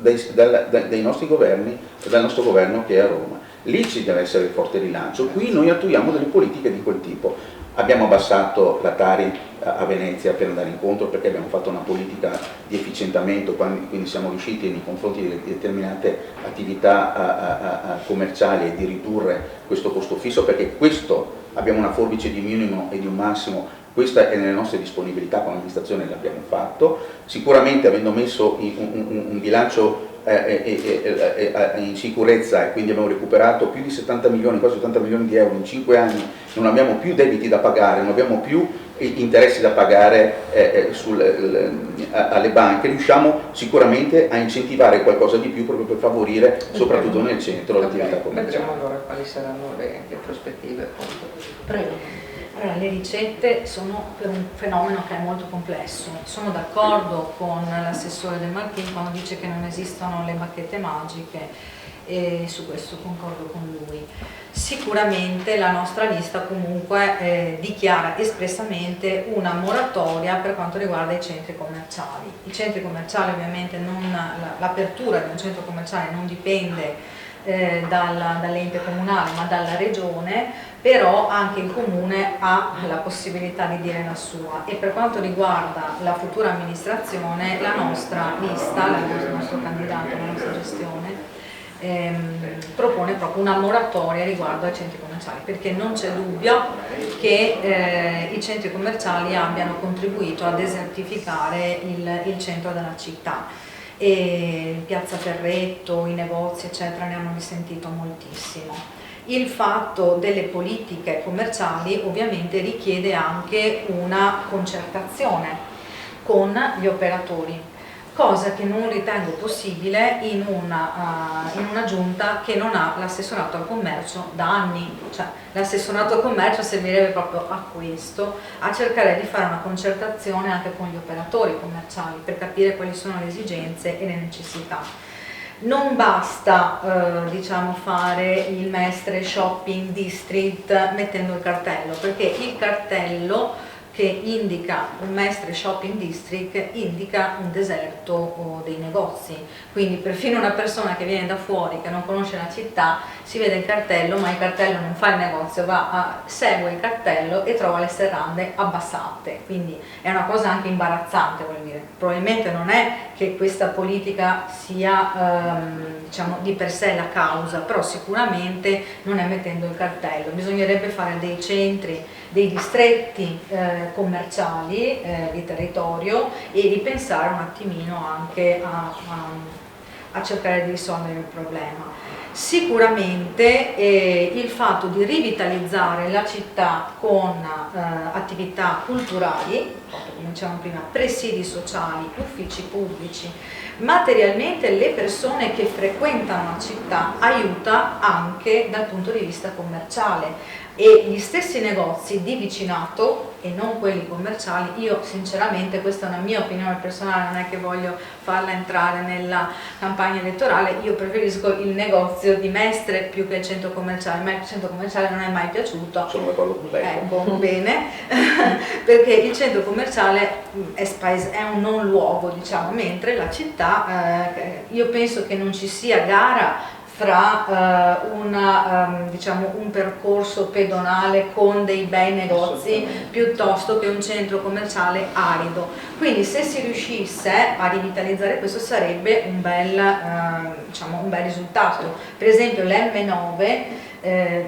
dai nostri governi, dal nostro governo che è a Roma. Lì ci deve essere forte rilancio, qui noi attuiamo delle politiche di quel tipo. abbiamo abbassato la Tari a Venezia per andare incontro, perché abbiamo fatto una politica di efficientamento, quindi siamo riusciti nei confronti di determinate attività commerciali di ridurre questo costo fisso, perché questo abbiamo una forbice di minimo e di un massimo. Questa è nelle nostre disponibilità, con l'amministrazione l'abbiamo fatto, sicuramente avendo messo un bilancio in sicurezza, e quindi abbiamo recuperato più di 70 milioni, quasi 80 milioni di euro in 5 anni, non abbiamo più debiti da pagare, non abbiamo più interessi da pagare alle banche, riusciamo sicuramente a incentivare qualcosa di più proprio per favorire soprattutto nel centro l'attività commerciale. Vedremo allora quali saranno le prospettive. Prego. Allora, le ricette sono un fenomeno che è molto complesso. Sono d'accordo con l'assessore Del Martin quando dice che non esistono le bacchette magiche, e su questo concordo con lui. Sicuramente la nostra lista comunque dichiara espressamente una moratoria per quanto riguarda i centri commerciali. I centri commerciali ovviamente, l'apertura di un centro commerciale non dipende dall'ente comunale ma dalla regione, però anche il comune ha la possibilità di dire la sua, e per quanto riguarda la futura amministrazione la nostra lista, il nostro candidato, la nostra gestione propone proprio una moratoria riguardo ai centri commerciali, perché non c'è dubbio che i centri commerciali abbiano contribuito a desertificare il centro della città, e Piazza Ferretto, i negozi eccetera ne hanno risentito moltissimo. Il fatto delle politiche commerciali ovviamente richiede anche una concertazione con gli operatori, cosa che non ritengo possibile in una giunta che non ha l'assessorato al commercio da anni. Cioè, l'assessorato al commercio servirebbe proprio a questo, a cercare di fare una concertazione anche con gli operatori commerciali per capire quali sono le esigenze e le necessità. Non basta diciamo, fare il Mestre Shopping District mettendo il cartello, perché il cartello che indica un Mestre Shopping District indica un deserto dei negozi, quindi perfino una persona che viene da fuori, che non conosce la città, si vede il cartello, ma il cartello non fa il negozio, segue il cartello e trova le serrande abbassate, quindi è una cosa anche imbarazzante, voglio dire. Probabilmente non è che questa politica sia diciamo, di per sé la causa, però sicuramente non è mettendo il cartello. Bisognerebbe fare dei centri, dei distretti commerciali di territorio e ripensare un attimino anche a cercare di risolvere il problema. Sicuramente il fatto di rivitalizzare la città con attività culturali, come dicevamo prima, presidi sociali, uffici pubblici, materialmente le persone che frequentano la città aiuta anche dal punto di vista commerciale, e gli stessi negozi di vicinato e non quelli commerciali. Io sinceramente, questa è una mia opinione personale, non è che voglio farla entrare nella campagna elettorale, io preferisco il negozio di Mestre più che il centro commerciale. Ma il centro commerciale non è mai piaciuto. Sono d'accordo con lei. Ecco, bene, perché il centro commerciale è un non luogo, diciamo, mentre la città, io penso che non ci sia gara fra diciamo, un percorso pedonale con dei bei negozi piuttosto che un centro commerciale arido. Quindi se si riuscisse a rivitalizzare questo sarebbe un bel, diciamo, un bel risultato. Per esempio l'M9,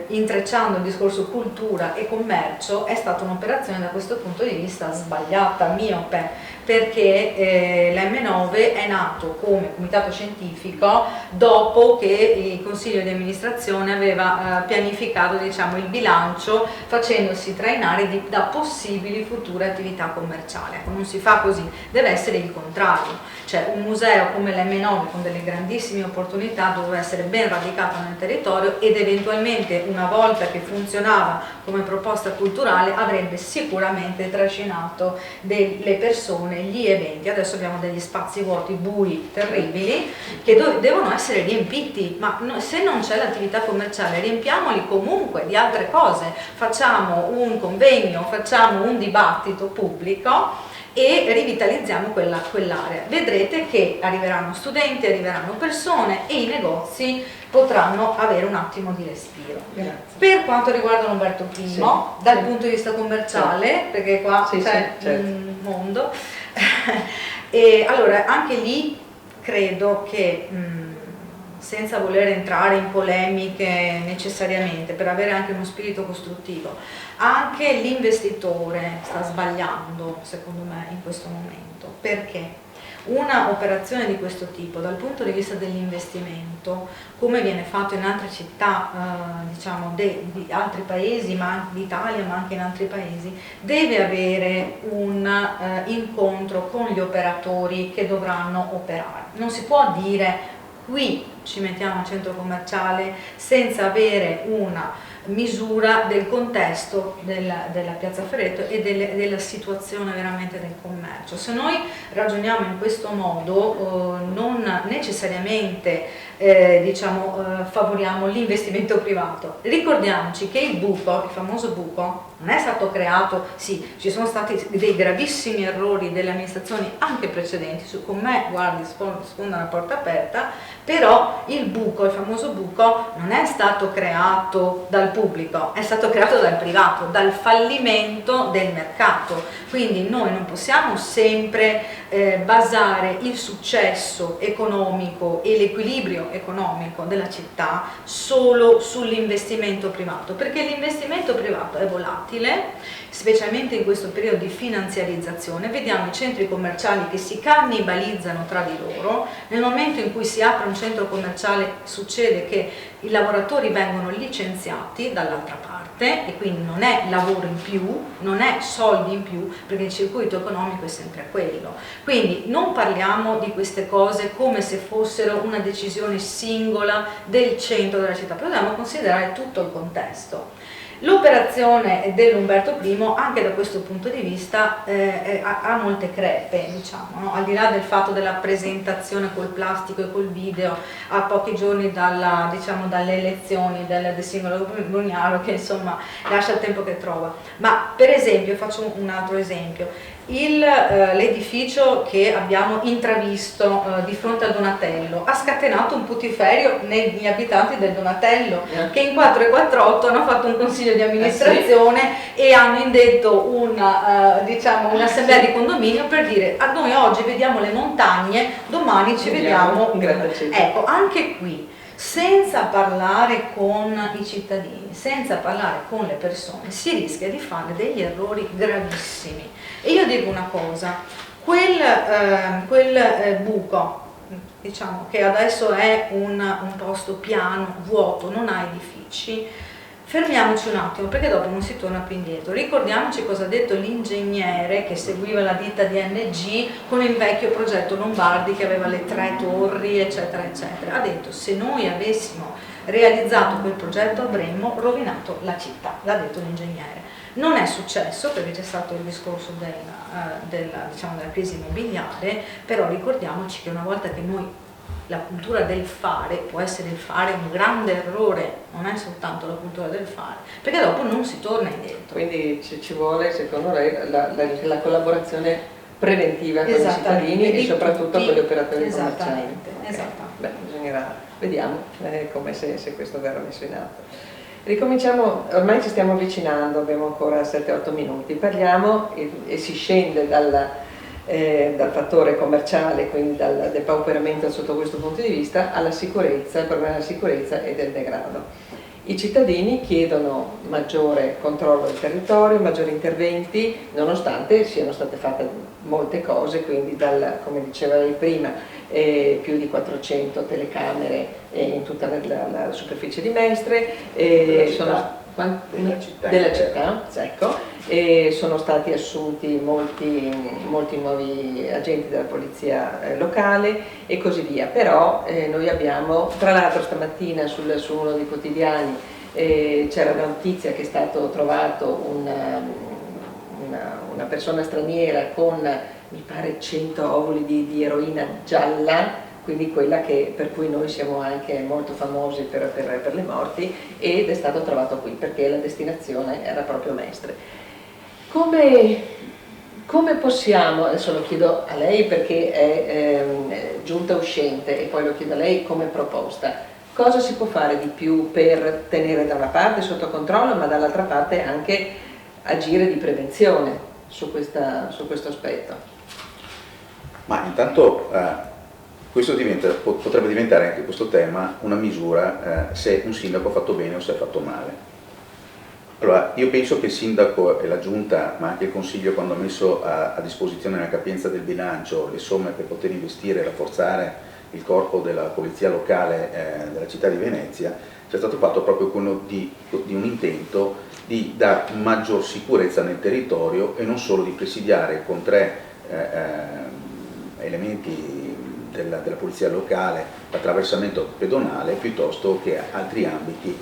intrecciando il discorso cultura e commercio, è stata un'operazione da questo punto di vista sbagliata, miope, perché l'M9 è nato come comitato scientifico dopo che il consiglio di amministrazione aveva pianificato, diciamo, il bilancio facendosi trainare da possibili future attività commerciali. Ecco, non si fa così, deve essere il contrario. Cioè un museo come l'M9 con delle grandissime opportunità doveva essere ben radicato nel territorio ed eventualmente, una volta che funzionava come proposta culturale, avrebbe sicuramente trascinato le persone, gli eventi. Adesso abbiamo degli spazi vuoti, bui, terribili, che devono essere riempiti, ma se non c'è l'attività commerciale riempiamoli comunque di altre cose, facciamo un convegno, facciamo un dibattito pubblico e rivitalizziamo quell'area. Vedrete che arriveranno studenti, arriveranno persone e i negozi potranno avere un attimo di respiro. Grazie. Per quanto riguarda l'Umberto I, Sì, dal sì. punto di vista commerciale, perché qua Sì, c'è sì, certo. un mondo, e allora anche lì credo che senza voler entrare in polemiche necessariamente, per avere anche uno spirito costruttivo, anche l'investitore sta sbagliando secondo me in questo momento. Perché? Una operazione di questo tipo dal punto di vista dell'investimento, come viene fatto in altre città diciamo di altri paesi, d'Italia ma anche in altri paesi, deve avere un incontro con gli operatori che dovranno operare. Non si può dire qui ci mettiamo un centro commerciale senza avere una misura del contesto della piazza Ferretto e della situazione veramente del commercio. Se noi ragioniamo in questo modo non necessariamente favoriamo l'investimento privato. Ricordiamoci che il buco, il famoso buco, non è stato creato, sì, ci sono stati dei gravissimi errori delle amministrazioni anche precedenti, con me, guardi, sfonda una porta aperta, però il buco, il famoso buco, non è stato creato dal pubblico, è stato creato dal privato, dal fallimento del mercato. Quindi noi non possiamo sempre basare il successo economico e l'equilibrio economico della città solo sull'investimento privato, perché l'investimento privato è volatile, specialmente in questo periodo di finanziarizzazione. Vediamo i centri commerciali che si cannibalizzano tra di loro. Nel momento in cui si apre un centro commerciale succede che i lavoratori vengono licenziati dall'altra parte e quindi non è lavoro in più, non è soldi in più, perché il circuito economico è sempre quello. Quindi non parliamo di queste cose come se fossero una decisione singola del centro della città, però dobbiamo considerare tutto il contesto. L'operazione dell'Umberto I anche da questo punto di vista ha molte crepe, diciamo, no? Al di là del fatto della presentazione col plastico e col video a pochi giorni dalle elezioni del singolo Bugnaro, che insomma lascia il tempo che trova. Ma per esempio, faccio un altro esempio, l'edificio che abbiamo intravisto di fronte al Donatello ha scatenato un putiferio negli abitanti del Donatello, che in 448 hanno fatto un consiglio di amministrazione e hanno indetto un'assemblea di condominio per dire: a noi oggi vediamo le montagne, domani ci vediamo. Ecco, anche qui, senza parlare con i cittadini, senza parlare con le persone, si rischia di fare degli errori gravissimi. E io dico una cosa, quel buco, diciamo, che adesso è un posto piano, vuoto, non ha edifici, fermiamoci un attimo, perché dopo non si torna più indietro. Ricordiamoci cosa ha detto l'ingegnere che seguiva la ditta DNG con il vecchio progetto Lombardi, che aveva le 3 torri, eccetera, eccetera. Ha detto: se noi avessimo realizzato quel progetto avremmo rovinato la città, l'ha detto l'ingegnere. Non è successo, perché c'è stato il discorso della crisi immobiliare, però ricordiamoci che una volta che noi, la cultura del fare, può essere il fare un grande errore, non è soltanto la cultura del fare, perché dopo non si torna indietro. Quindi ci vuole, secondo lei, la collaborazione preventiva con i cittadini e soprattutto con gli operatori commerciali. Esattamente. Beh, bisognerà, vediamo come se questo verrà messo in atto. Ricominciamo, ormai ci stiamo avvicinando, abbiamo ancora 7-8 minuti, parliamo e si scende dal fattore commerciale, quindi dal depauperamento sotto questo punto di vista, alla sicurezza, il problema della sicurezza e del degrado. I cittadini chiedono maggiore controllo del territorio, maggiori interventi, nonostante siano state fatte molte cose, quindi come diceva lei prima, più di 400 telecamere in tutta la superficie di Mestre, della città, ecco, e sono stati assunti molti nuovi agenti della polizia locale e così via. Però noi abbiamo, tra l'altro stamattina su uno dei quotidiani c'era la notizia che è stato trovato una persona straniera con, mi pare, 100 ovuli di eroina gialla, quindi quella per cui noi siamo anche molto famosi per le morti, ed è stato trovato qui perché la destinazione era proprio Mestre. Come come possiamo, adesso lo chiedo a lei perché è giunta uscente e poi lo chiedo a lei come proposta, cosa si può fare di più per tenere da una parte sotto controllo ma dall'altra parte anche agire di prevenzione su questo aspetto? Ma intanto questo potrebbe diventare anche questo tema una misura se un sindaco ha fatto bene o se ha fatto male. Allora, io penso che il sindaco e la giunta, ma anche il consiglio, quando ha messo a disposizione nella capienza del bilancio le somme per poter investire e rafforzare il corpo della polizia locale della città di Venezia, sia stato fatto proprio quello di un intento di dare maggior sicurezza nel territorio e non solo di presidiare con 3 elementi della polizia locale l'attraversamento pedonale piuttosto che altri ambiti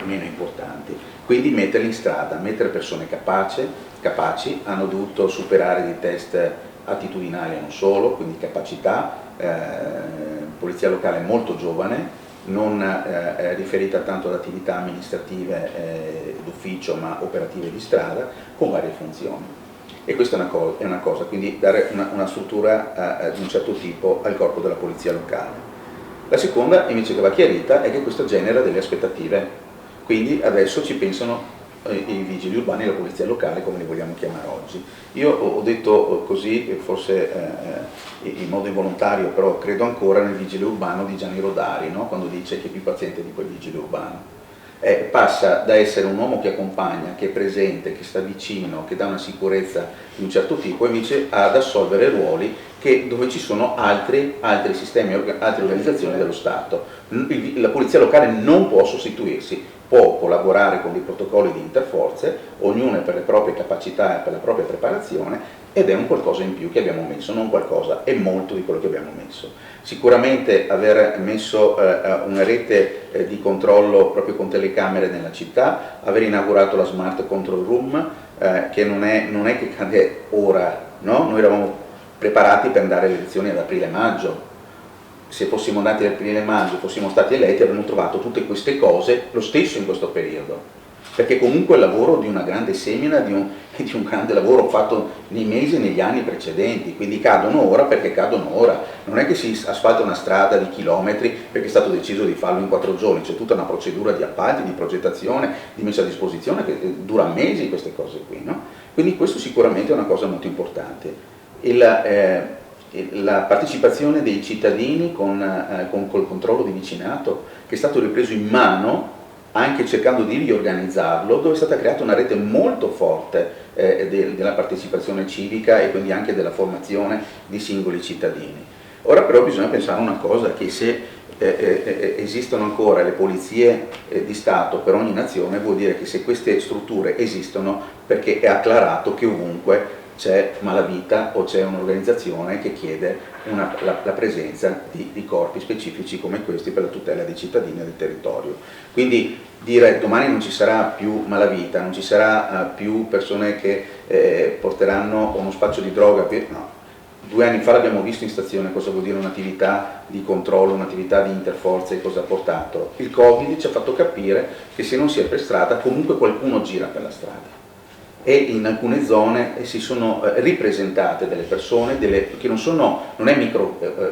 meno importanti. Quindi metterli in strada, mettere persone capaci, hanno dovuto superare dei test attitudinali e non solo, quindi capacità, polizia locale molto giovane, non riferita tanto ad attività amministrative d'ufficio ma operative di strada, con varie funzioni. E questa è una cosa, quindi dare una struttura di un certo tipo al corpo della polizia locale. La seconda, invece, che va chiarita è che questo genera delle aspettative, quindi adesso ci pensano i vigili urbani e la polizia locale, come li vogliamo chiamare oggi. Io ho detto così, forse in modo involontario, però credo ancora nel vigile urbano di Gianni Rodari, no? Quando dice che è più paziente di quel vigile urbano. Passa da essere un uomo che accompagna, che è presente, che sta vicino, che dà una sicurezza di un certo tipo, invece ad assolvere ruoli dove ci sono altri sistemi, altre organizzazioni dello Stato. La polizia locale non può sostituirsi, può collaborare con dei protocolli di interforze, ognuno per le proprie capacità e per la propria preparazione, ed è un qualcosa in più che abbiamo messo, non qualcosa, è molto di quello che abbiamo messo. Sicuramente aver messo una rete di controllo proprio con telecamere nella città, aver inaugurato la Smart Control Room, che non è che cade ora, no? Noi eravamo preparati per andare alle elezioni ad aprile-maggio. Se fossimo andati ad aprile-maggio, fossimo stati eletti, avremmo trovato tutte queste cose lo stesso in questo periodo. Perché comunque è il lavoro di una grande semina, di un grande lavoro fatto nei mesi e negli anni precedenti, quindi cadono ora perché cadono ora, non è che si asfalta una strada di chilometri perché è stato deciso di farlo in 4 giorni, c'è tutta una procedura di appalti, di progettazione, di messa a disposizione che dura mesi queste cose qui, no? Quindi questo sicuramente è una cosa molto importante. La partecipazione dei cittadini col controllo di vicinato, che è stato ripreso in mano anche cercando di riorganizzarlo, dove è stata creata una rete molto forte della partecipazione civica e quindi anche della formazione di singoli cittadini. Ora però bisogna pensare a una cosa, che se esistono ancora le polizie di Stato per ogni nazione, vuol dire che se queste strutture esistono perché è acclarato che ovunque c'è malavita o c'è un'organizzazione che chiede la presenza di corpi specifici come questi per la tutela dei cittadini e del territorio. Quindi dire domani non ci sarà più malavita, non ci sarà più persone che porteranno uno spaccio di droga, no. 2 anni fa l'abbiamo visto in stazione cosa vuol dire un'attività di controllo, un'attività di interforze e cosa ha portato. Il Covid ci ha fatto capire che se non si è per strada comunque qualcuno gira per la strada. E in alcune zone si sono ripresentate delle persone che non è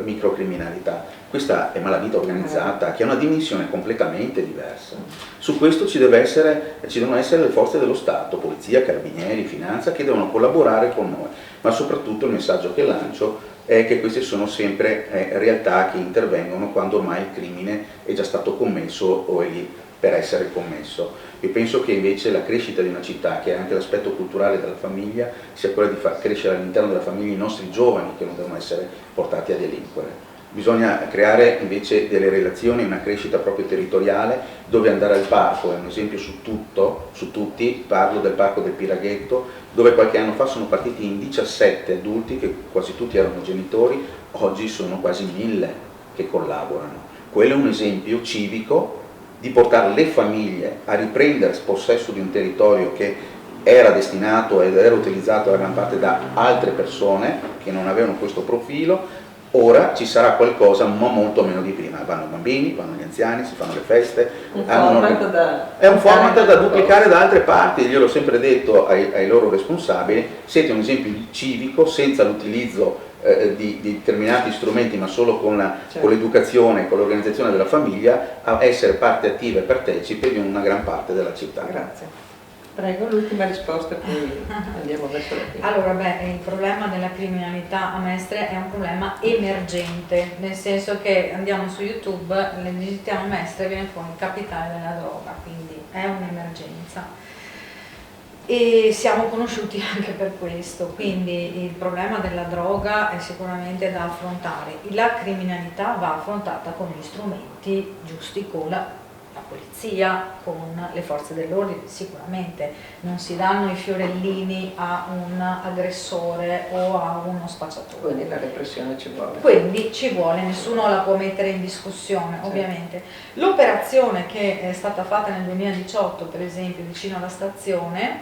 microcriminalità, questa è malavita organizzata che ha una dimensione completamente diversa. Su questo ci devono essere le forze dello Stato, polizia, carabinieri, finanza, che devono collaborare con noi, ma soprattutto il messaggio che lancio è che queste sono sempre realtà che intervengono quando ormai il crimine è già stato commesso o è lì per essere commesso. Io penso che invece la crescita di una città, che è anche l'aspetto culturale della famiglia, sia quella di far crescere all'interno della famiglia i nostri giovani che non devono essere portati a delinquere. Bisogna creare invece delle relazioni, una crescita proprio territoriale, dove andare al parco è un esempio su tutti, parlo del parco del Piraghetto, dove qualche anno fa sono partiti in 17 adulti, che quasi tutti erano genitori, oggi sono quasi 1000 che collaborano. Quello è un esempio civico di portare le famiglie a riprendere possesso di un territorio che era destinato ed era utilizzato da gran parte da altre persone che non avevano questo profilo, Ora ci sarà qualcosa, ma molto meno di prima. Vanno i bambini, vanno gli anziani, si fanno le feste. È un format da duplicare da altre parti. Io l'ho sempre detto ai loro responsabili: siete un esempio civico, senza l'utilizzo di determinati strumenti, ma solo con l'educazione, con l'organizzazione della famiglia, a essere parte attiva e partecipe di una gran parte della città. Grazie. Prego, l'ultima risposta, poi andiamo verso la fine. Allora, il problema della criminalità a Mestre è un problema emergente, nel senso che andiamo su YouTube, le digitiamo Mestre e viene fuori il capitale della droga, quindi è un'emergenza. E siamo conosciuti anche per questo, quindi il problema della droga è sicuramente da affrontare. La criminalità va affrontata con gli strumenti giusti, con la polizia, con le forze dell'ordine. Sicuramente non si danno i fiorellini a un aggressore o a uno spacciatore. Quindi la repressione ci vuole. Quindi ci vuole, nessuno la può mettere in discussione, ovviamente. L'operazione che è stata fatta nel 2018, per esempio, vicino alla stazione,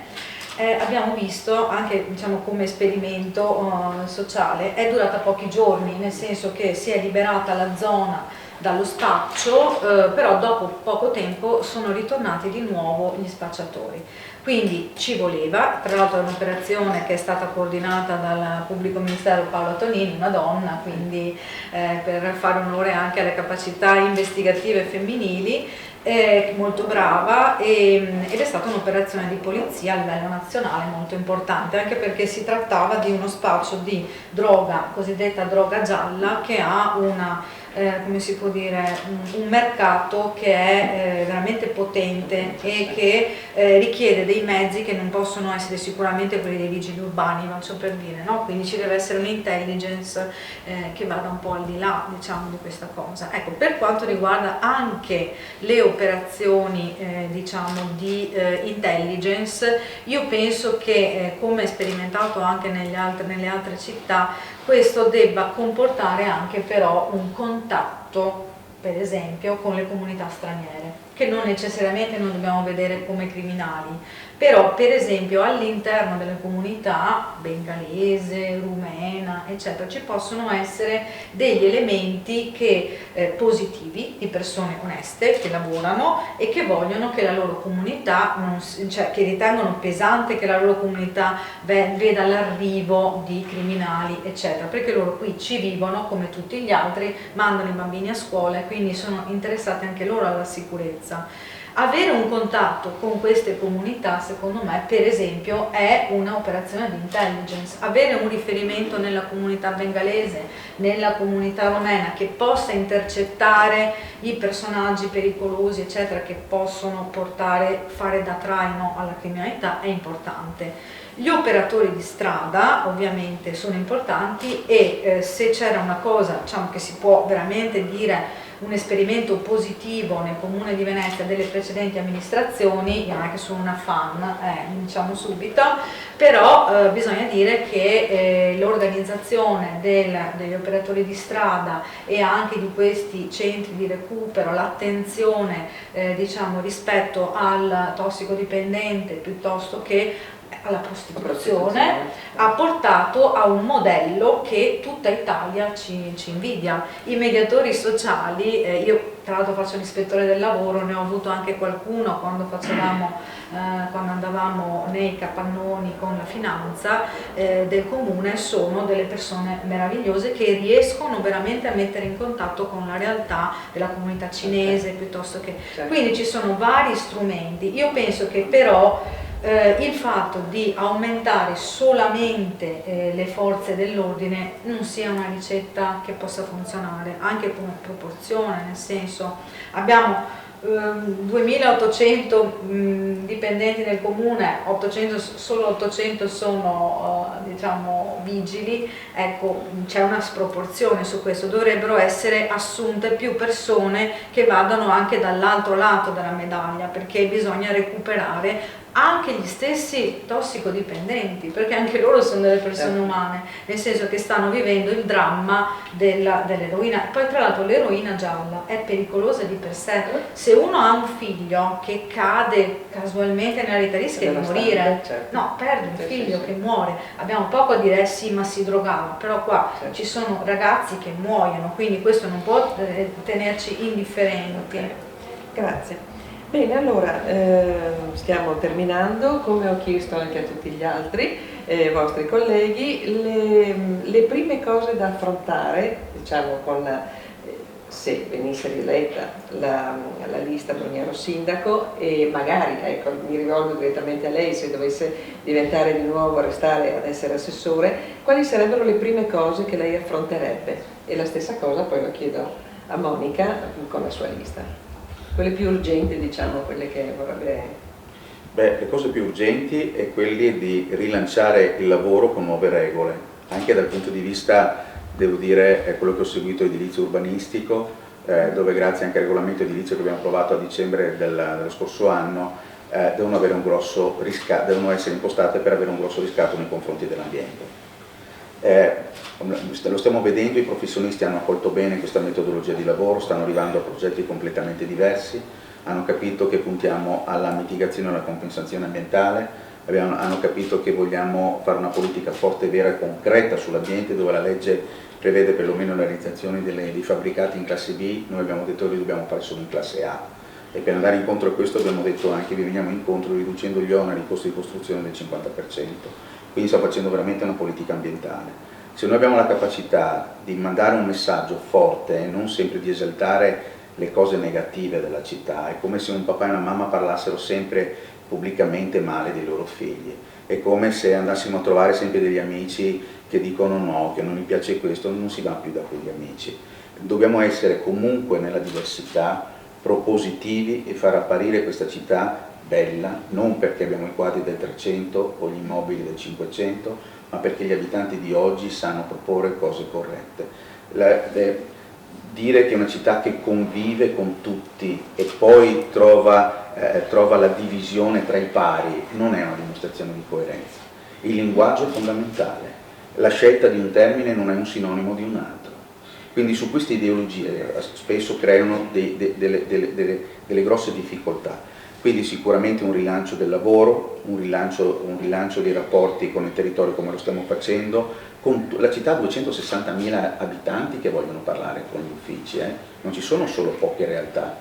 abbiamo visto anche, diciamo, come esperimento sociale, è durata pochi giorni, nel senso che si è liberata la zona dallo spaccio, però dopo poco tempo sono ritornati di nuovo gli spacciatori. Quindi ci voleva, tra l'altro è un'operazione che è stata coordinata dal pubblico ministero Paola Tonini, una donna, quindi per fare onore anche alle capacità investigative femminili, molto brava, ed è stata un'operazione di polizia a livello nazionale molto importante, anche perché si trattava di uno spaccio di droga, cosiddetta droga gialla, che ha una come si può dire, un mercato che è veramente potente e che richiede dei mezzi che non possono essere sicuramente quelli dei vigili urbani, faccio per dire, no? Quindi ci deve essere un'intelligence che vada un po' al di là, diciamo, di questa cosa. Ecco, per quanto riguarda anche le operazioni diciamo di intelligence, io penso che come sperimentato anche nelle altre città, questo debba comportare anche però un contatto, per esempio, con le comunità straniere, che non necessariamente non dobbiamo vedere come criminali, però per esempio all'interno delle comunità bengalese, rumena, eccetera, ci possono essere degli elementi positivi, di persone oneste che lavorano e che vogliono che la loro comunità, che ritengono pesante che la loro comunità veda l'arrivo di criminali, eccetera, perché loro qui ci vivono come tutti gli altri, mandano i bambini a scuola e quindi sono interessati anche loro alla sicurezza. Avere un contatto con queste comunità, secondo me, per esempio, è un'operazione di intelligence. Avere un riferimento nella comunità bengalese, nella comunità romena, che possa intercettare i personaggi pericolosi, eccetera, che possono fare da traino alla criminalità, è importante. Gli operatori di strada ovviamente sono importanti e se c'era una cosa, diciamo, che si può veramente dire un esperimento positivo nel Comune di Venezia delle precedenti amministrazioni, io non è che sono una fan, diciamo subito, però bisogna dire che l'organizzazione degli operatori di strada e anche di questi centri di recupero, l'attenzione diciamo rispetto al tossicodipendente piuttosto che alla prostituzione, ha portato a un modello che tutta Italia ci invidia. I mediatori sociali, io tra l'altro faccio l'ispettore del lavoro, ne ho avuto anche qualcuno quando andavamo nei capannoni con la finanza del comune, sono delle persone meravigliose che riescono veramente a mettere in contatto con la realtà della comunità cinese piuttosto che... Quindi ci sono vari strumenti. Io penso che però il fatto di aumentare solamente le forze dell'ordine non sia una ricetta che possa funzionare, anche come proporzione, nel senso abbiamo 2800 dipendenti nel comune, solo 800 sono diciamo vigili, ecco, c'è una sproporzione su questo, dovrebbero essere assunte più persone che vadano anche dall'altro lato della medaglia, perché bisogna recuperare anche gli stessi tossicodipendenti, perché anche loro sono delle persone umane, nel senso che stanno vivendo il dramma dell'eroina. Poi tra l'altro l'eroina gialla è pericolosa di per sé. Se uno ha un figlio che cade casualmente nella vita, rischia di morire, no, perde un figlio che muore. Abbiamo poco a dire sì ma si drogava, però qua ci sono ragazzi che muoiono, quindi questo non può tenerci indifferenti. Grazie. Bene, allora stiamo terminando. Come ho chiesto anche a tutti gli altri vostri colleghi, le prime cose da affrontare, diciamo, se venisse rieletta la lista Brugnaro sindaco, e magari, ecco, mi rivolgo direttamente a lei, se dovesse diventare di nuovo, restare ad essere assessore, quali sarebbero le prime cose che lei affronterebbe? E la stessa cosa poi lo chiedo a Monica con la sua lista. Quelle più urgenti, diciamo, quelle che vorrebbe... Beh, le cose più urgenti è quelle di rilanciare il lavoro con nuove regole, anche dal punto di vista, devo dire, è quello che ho seguito edilizio urbanistico, dove grazie anche al regolamento edilizio che abbiamo approvato a dicembre dello scorso anno, devono essere impostate per avere un grosso riscatto nei confronti dell'ambiente. Lo stiamo vedendo, i professionisti hanno accolto bene questa metodologia di lavoro, stanno arrivando a progetti completamente diversi, hanno capito che puntiamo alla mitigazione e alla compensazione ambientale, hanno capito che vogliamo fare una politica forte, vera e concreta sull'ambiente, dove la legge prevede perlomeno la realizzazione dei fabbricati in classe B, noi abbiamo detto che li dobbiamo fare solo in classe A. E per andare incontro a questo abbiamo detto anche che vi veniamo incontro riducendo gli oneri, i costi di costruzione del 50%, quindi stiamo facendo veramente una politica ambientale. Se noi abbiamo la capacità di mandare un messaggio forte e non sempre di esaltare le cose negative della città, è come se un papà e una mamma parlassero sempre pubblicamente male dei loro figli, è come se andassimo a trovare sempre degli amici che dicono no, che non mi piace questo, non si va più da quegli amici. Dobbiamo essere comunque nella diversità propositivi e far apparire questa città bella, non perché abbiamo i quadri del 300 o gli immobili del 500, ma perché gli abitanti di oggi sanno proporre cose corrette. Dire che è una città che convive con tutti e poi trova la divisione tra i pari non è una dimostrazione di coerenza. Il linguaggio è fondamentale, la scelta di un termine non è un sinonimo di un altro. Quindi su queste ideologie spesso creano delle grosse difficoltà. Quindi sicuramente un rilancio del lavoro, un rilancio dei rapporti con il territorio come lo stiamo facendo, con la città ha 260.000 abitanti che vogliono parlare con gli uffici, non ci sono solo poche realtà.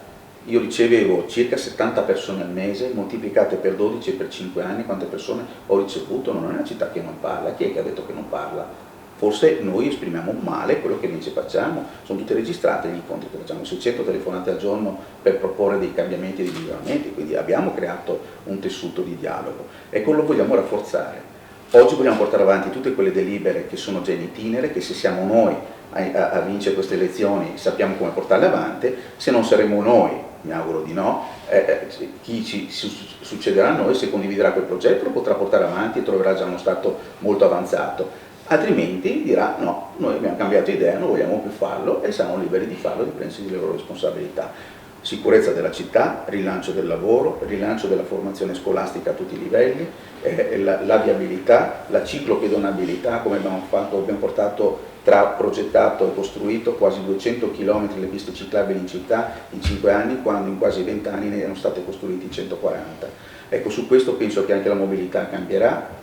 Io ricevevo circa 70 persone al mese, moltiplicate per 12 e per 5 anni, quante persone ho ricevuto, non è una città che non parla, chi è che ha detto che non parla? Forse noi esprimiamo male quello che invece facciamo, sono tutte registrate gli incontri che facciamo, 600 telefonate al giorno per proporre dei cambiamenti e dei miglioramenti, quindi abbiamo creato un tessuto di dialogo e quello vogliamo rafforzare. Oggi vogliamo portare avanti tutte quelle delibere che sono già in itinere, che se siamo noi a vincere queste elezioni sappiamo come portarle avanti, se non saremo noi, mi auguro di no, chi ci succederà a noi, se condividerà quel progetto lo potrà portare avanti e troverà già uno stato molto avanzato. Altrimenti dirà no, noi abbiamo cambiato idea, non vogliamo più farlo e siamo liberi di farlo, di prendersi le loro responsabilità. Sicurezza della città, rilancio del lavoro, rilancio della formazione scolastica a tutti i livelli, la viabilità, la ciclopedonabilità, come abbiamo fatto, abbiamo portato tra progettato e costruito quasi 200 km le piste ciclabili in città in 5 anni, quando in quasi 20 anni ne erano state costruiti 140. Ecco, su questo penso che anche la mobilità cambierà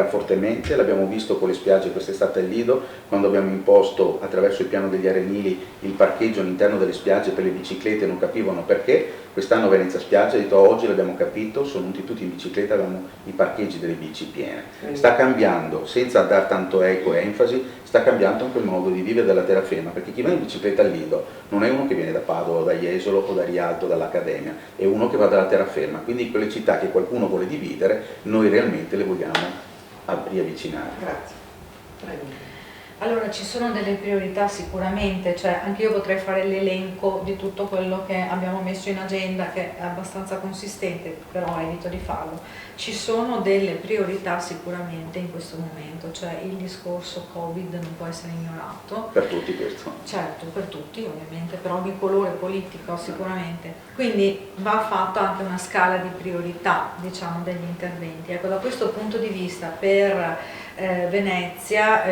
fortemente, l'abbiamo visto con le spiagge quest'estate al Lido, quando abbiamo imposto attraverso il piano degli arenili il parcheggio all'interno delle spiagge per le biciclette, non capivano perché, quest'anno Venezia Spiaggia ha detto oggi l'abbiamo capito, sono venuti tutti in bicicletta, avevamo i parcheggi delle bici piene. Sta cambiando, senza dar tanto eco e enfasi, sta cambiando anche il modo di vivere della terraferma, perché chi va in bicicletta al Lido non è uno che viene da Padova o da Jesolo o da Rialto, dall'Accademia, è uno che va dalla terraferma, quindi quelle città che qualcuno vuole dividere, noi realmente le vogliamo riavvicinare. Grazie. Allora, ci sono delle priorità sicuramente, cioè anche io potrei fare l'elenco di tutto quello che abbiamo messo in agenda, che è abbastanza consistente, però evito di farlo. Ci sono delle priorità sicuramente in questo momento, cioè il discorso Covid non può essere ignorato. Per tutti questo. Certo, per tutti ovviamente, per ogni colore politico sicuramente. Quindi va fatta anche una scala di priorità, diciamo, degli interventi. Ecco, da questo punto di vista per Venezia,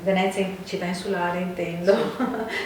Venezia in città insulare intendo,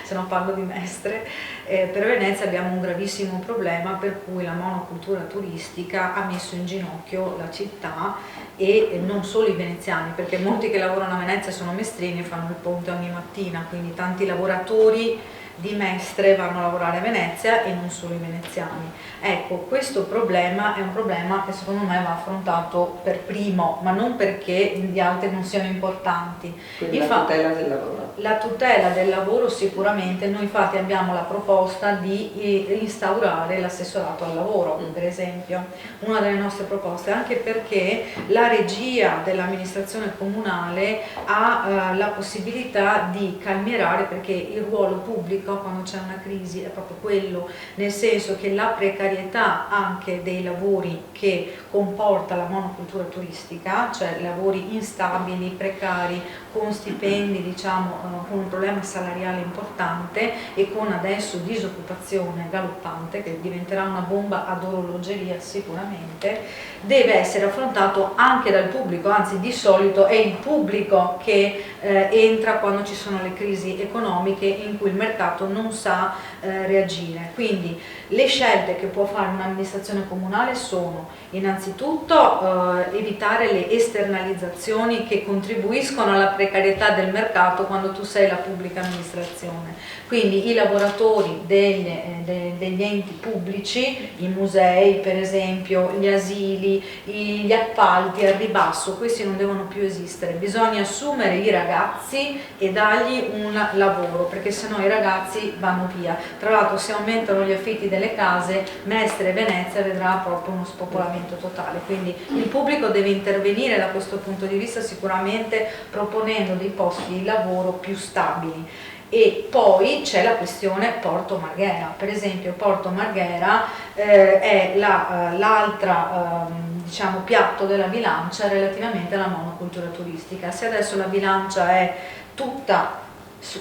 se non parlo di Mestre, per Venezia abbiamo un gravissimo problema per cui la monocultura turistica ha messo in ginocchio la città e non solo i veneziani, perché molti che lavorano a Venezia sono mestrini e fanno il ponte ogni mattina, quindi tanti lavoratori di Mestre vanno a lavorare a Venezia e non solo i veneziani. Ecco, questo problema è un problema che secondo me va affrontato per primo, ma non perché gli altri non siano importanti. Quindi la tutela del lavoro. La tutela del lavoro sicuramente, noi infatti abbiamo la proposta di instaurare l'assessorato al lavoro, per esempio, una delle nostre proposte, anche perché la regia dell'amministrazione comunale ha la possibilità di calmierare, perché il ruolo pubblico quando c'è una crisi è proprio quello, nel senso che la precarietà anche dei lavori che comporta la monocultura turistica, cioè lavori instabili, precari, con stipendi, diciamo, con un problema salariale importante e con adesso disoccupazione galoppante, che diventerà una bomba ad orologeria sicuramente, deve essere affrontato anche dal pubblico, anzi di solito è il pubblico che entra quando ci sono le crisi economiche in cui il mercato non sa reagire. Quindi le scelte che può fare un'amministrazione comunale sono innanzitutto evitare le esternalizzazioni che contribuiscono alla precarietà del mercato quando tu sei la pubblica amministrazione, quindi i lavoratori degli enti pubblici, i musei per esempio, gli asili, gli appalti al ribasso, questi non devono più esistere, bisogna assumere i ragazzi e dargli un lavoro, perché sennò i ragazzi vanno via. Tra l'altro se aumentano gli affitti delle case, Mestre e Venezia vedrà proprio uno spopolamento totale, quindi il pubblico deve intervenire da questo punto di vista sicuramente proponendo dei posti di lavoro più stabili. E poi c'è la questione Porto Marghera, per esempio Porto Marghera è l'altra diciamo, piatto della bilancia relativamente alla monocultura turistica. Se adesso la bilancia è tutta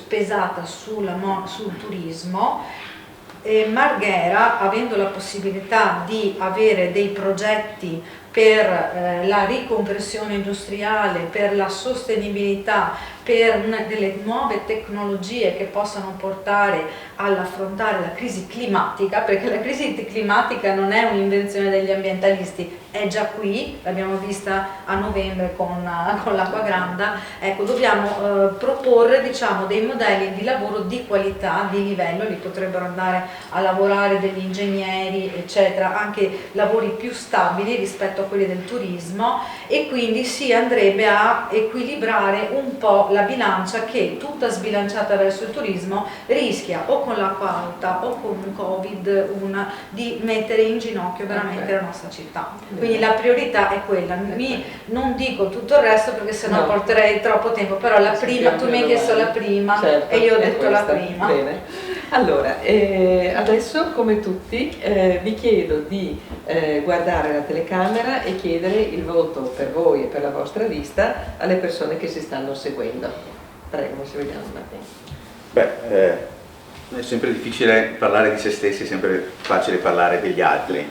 pesata sul turismo, Marghera, avendo la possibilità di avere dei progetti per la riconversione industriale, per la sostenibilità, per delle nuove tecnologie che possano portare all'affrontare la crisi climatica, perché la crisi climatica non è un'invenzione degli ambientalisti, è già qui, l'abbiamo vista a novembre con l'acqua granda. Ecco, dobbiamo proporre, diciamo, dei modelli di lavoro di qualità, di livello, li potrebbero andare a lavorare degli ingegneri, eccetera, anche lavori più stabili rispetto a quelli del turismo, e quindi si andrebbe a equilibrare un po' la bilancia che, tutta sbilanciata verso il turismo, rischia o con l'acqua alta o con un Covid di mettere in ginocchio veramente la nostra città. Quindi la priorità è quella. Non dico tutto il resto perché sennò porterei troppo tempo, però la prima, tu mi hai chiesto la prima, certo, e io ho detto la prima. Bene. Allora, adesso come tutti vi chiedo di guardare la telecamera e chiedere il voto per voi e per la vostra lista alle persone che si stanno seguendo. Prego, se vediamo un attimo. È sempre difficile parlare di se stessi, è sempre facile parlare degli altri.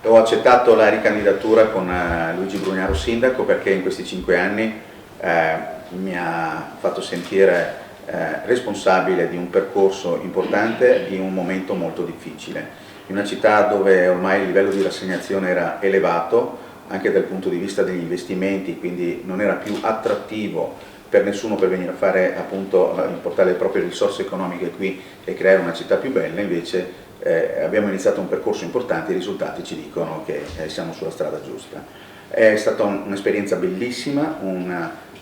Ho accettato la ricandidatura con Luigi Brugnaro sindaco perché in questi 5 anni mi ha fatto sentire responsabile di un percorso importante in un momento molto difficile, in una città dove ormai il livello di rassegnazione era elevato anche dal punto di vista degli investimenti, quindi non era più attrattivo per nessuno per venire a fare, appunto, portare le proprie risorse economiche qui e creare una città più bella. Invece abbiamo iniziato un percorso importante e i risultati ci dicono che siamo sulla strada giusta. È stata un'esperienza bellissima,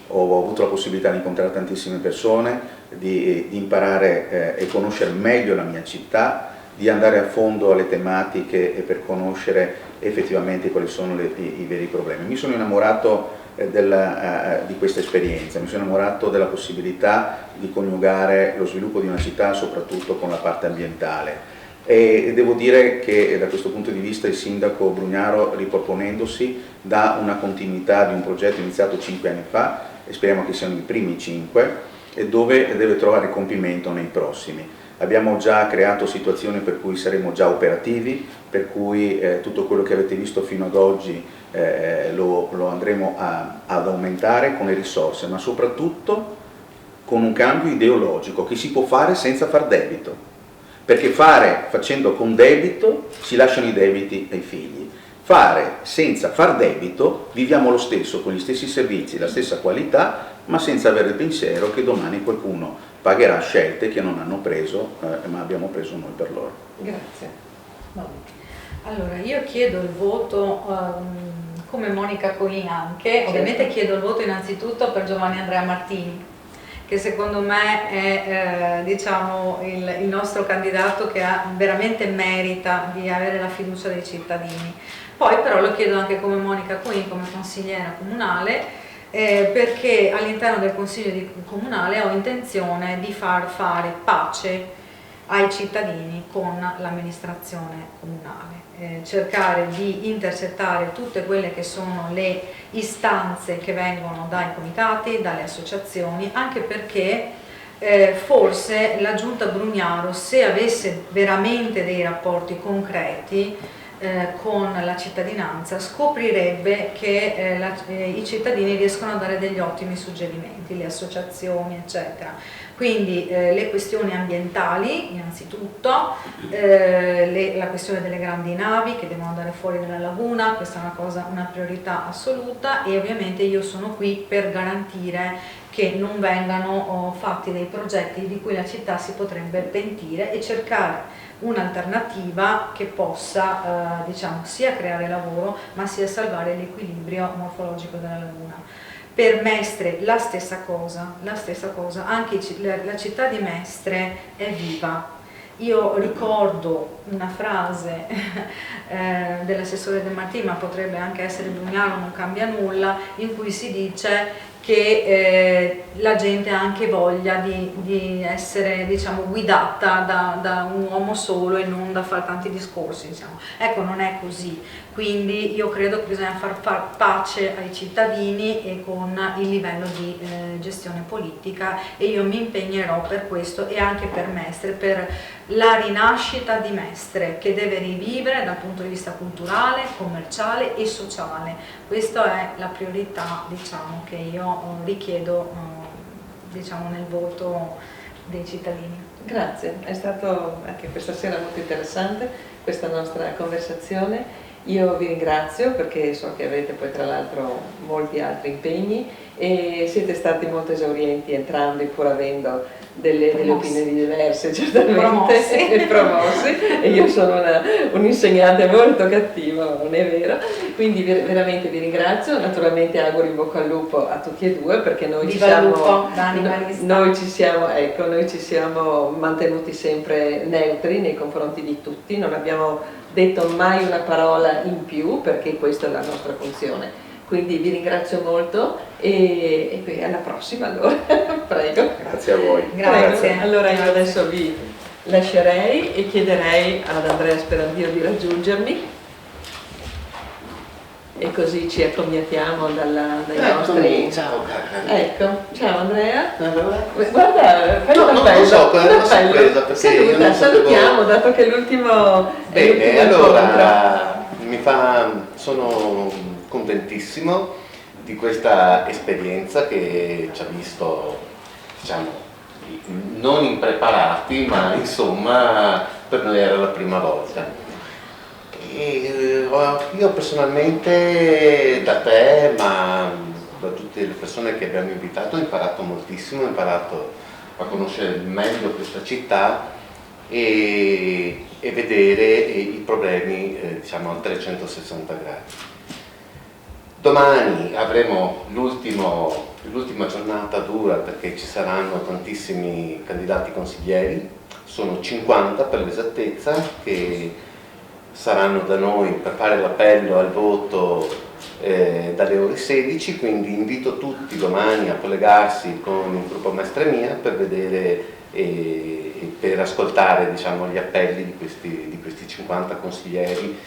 ho avuto la possibilità di incontrare tantissime persone, di imparare e conoscere meglio la mia città, di andare a fondo alle tematiche e per conoscere effettivamente quali sono i veri problemi. Mi sono innamorato di questa esperienza. Mi sono innamorato della possibilità di coniugare lo sviluppo di una città soprattutto con la parte ambientale. E devo dire che da questo punto di vista il sindaco Brugnaro, riproponendosi, dà una continuità di un progetto iniziato 5 anni fa, e speriamo che siano i primi 5, e dove deve trovare compimento nei prossimi. Abbiamo già creato situazioni per cui saremo già operativi, per cui tutto quello che avete visto fino ad oggi lo andremo ad aumentare con le risorse, ma soprattutto con un cambio ideologico che si può fare senza far debito. Perché facendo con debito si lasciano i debiti ai figli. Fare senza far debito, viviamo lo stesso, con gli stessi servizi, la stessa qualità, ma senza avere il pensiero che domani qualcuno pagherà scelte che non hanno preso, ma abbiamo preso noi per loro. Grazie. Allora, io chiedo il voto, come Monica Coin anche, ovviamente chiedo il voto innanzitutto per Giovanni Andrea Martini, che secondo me è diciamo il nostro candidato che veramente merita di avere la fiducia dei cittadini. Poi però lo chiedo anche come Monica Coin, come consigliera comunale, perché all'interno del consiglio comunale ho intenzione di far fare pace ai cittadini con l'amministrazione comunale, cercare di intercettare tutte quelle che sono le istanze che vengono dai comitati, dalle associazioni, anche perché forse la giunta Brugnaro, se avesse veramente dei rapporti concreti con la cittadinanza, scoprirebbe che i cittadini riescono a dare degli ottimi suggerimenti, le associazioni eccetera. Quindi le questioni ambientali innanzitutto, la questione delle grandi navi che devono andare fuori dalla laguna, questa è una priorità assoluta, e ovviamente io sono qui per garantire che non vengano fatti dei progetti di cui la città si potrebbe pentire, e cercare un'alternativa che possa diciamo, sia creare lavoro ma sia salvare l'equilibrio morfologico della laguna. Per Mestre la stessa cosa, anche la città di Mestre è viva. Io ricordo una frase dell'assessore De Martini, ma potrebbe anche essere Brugnaro, non cambia nulla, in cui si dice che la gente ha anche voglia di essere diciamo, guidata da un uomo solo e non da fare tanti discorsi. Diciamo. Ecco, non è così. Quindi io credo che bisogna far pace ai cittadini e con il livello di gestione politica, e io mi impegnerò per questo e anche per Mestre, per la rinascita di Mestre, che deve rivivere dal punto di vista culturale, commerciale e sociale. Questa è la priorità diciamo, che io richiedo diciamo, nel voto dei cittadini. Grazie, è stato anche questa sera molto interessante questa nostra conversazione. Io vi ringrazio perché so che avete poi tra l'altro molti altri impegni e siete stati molto esaurienti entrambi, pur avendo delle opinioni diverse certamente e promossi, e io sono un insegnante molto cattivo, non è vero? Quindi veramente vi ringrazio, naturalmente auguro in bocca al lupo a tutti e due, perché noi ci siamo mantenuti sempre neutri nei confronti di tutti, non abbiamo detto mai una parola in più, perché questa è la nostra funzione. Quindi vi ringrazio molto e alla prossima allora. Prego. Grazie a voi. Grazie. Prego. Allora io adesso vi lascerei e chiederei ad Andrea Sperandio di raggiungermi, e così ci accomiatiamo dai nostri... Ciao. Ecco, ciao Andrea. Allora? Guarda, fai un appello. Non so, è una sorpresa, perché Saluta, io non salutiamo, dato che l'ultimo Bene, allora sono contentissimo di questa esperienza che ci ha visto, diciamo, non impreparati, ma insomma per noi era la prima volta. E io personalmente da te, ma da tutte le persone che abbiamo invitato, ho imparato moltissimo, ho imparato a conoscere meglio questa città e vedere i problemi diciamo a 360 gradi. Domani avremo l'ultima giornata dura, perché ci saranno tantissimi candidati consiglieri, sono 50 per l'esattezza, che saranno da noi per fare l'appello al voto dalle ore 16, quindi invito tutti domani a collegarsi con il gruppo Mestre Mia per vedere e per ascoltare, diciamo, gli appelli di questi 50 consiglieri